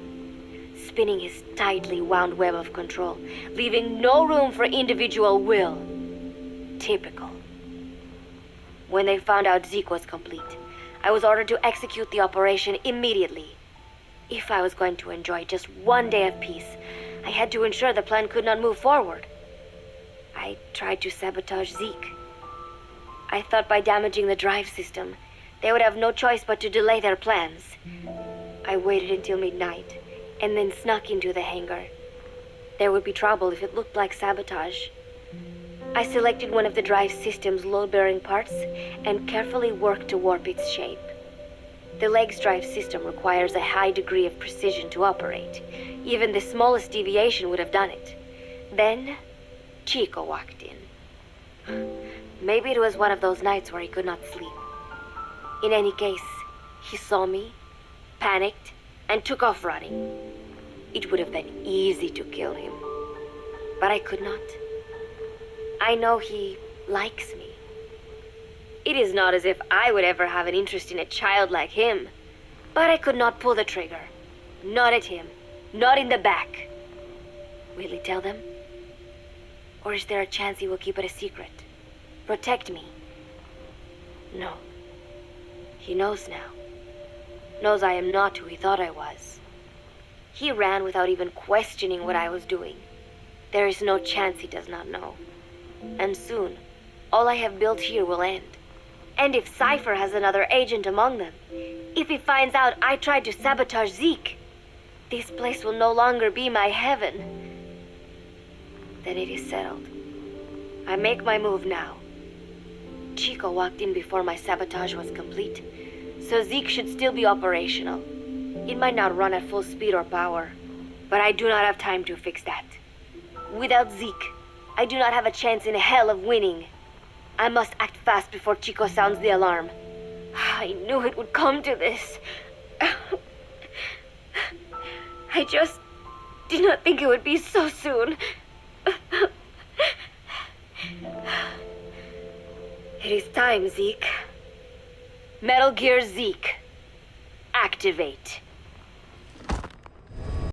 spinning his tightly wound web of control, leaving no room for individual will. Typical. When they found out Zeke was complete, I was ordered to execute the operation immediately. If I was going to enjoy just 1 day of peace, I had to ensure the plan could not move forward. I tried to sabotage Zeke. I thought by damaging the drive system, they would have no choice but to delay their plans. I waited until midnight, and then snuck into the hangar. There would be trouble if it looked like sabotage. I selected one of the drive system's load-bearing parts and carefully worked to warp its shape. The leg's drive system requires a high degree of precision to operate. Even the smallest deviation would have done it. Then, Chico walked in. Maybe it was one of those nights where he could not sleep. In any case, he saw me, panicked, and took off running. It would have been easy to kill him, but I could not. I know he likes me. It is not as if I would ever have an interest in a child like him, but I could not pull the trigger. Not at him, not in the back. Will he tell them? Or is there a chance he will keep it a secret? Protect me? No. He knows now. Knows I am not who he thought I was. He ran without even questioning what I was doing. There is no chance he does not know. And soon, all I have built here will end. And if Cypher has another agent among them, if he finds out I tried to sabotage Zeke, this place will no longer be my heaven. Then it is settled. I make my move now. Chico walked in before my sabotage was complete, so Zeke should still be operational. It might not run at full speed or power, but I do not have time to fix that. Without Zeke, I do not have a chance in hell of winning. I must act fast before Chico sounds the alarm. I knew it would come to this. I just did not think it would be so soon. It is time, Zeke. Metal Gear Zeke. Activate.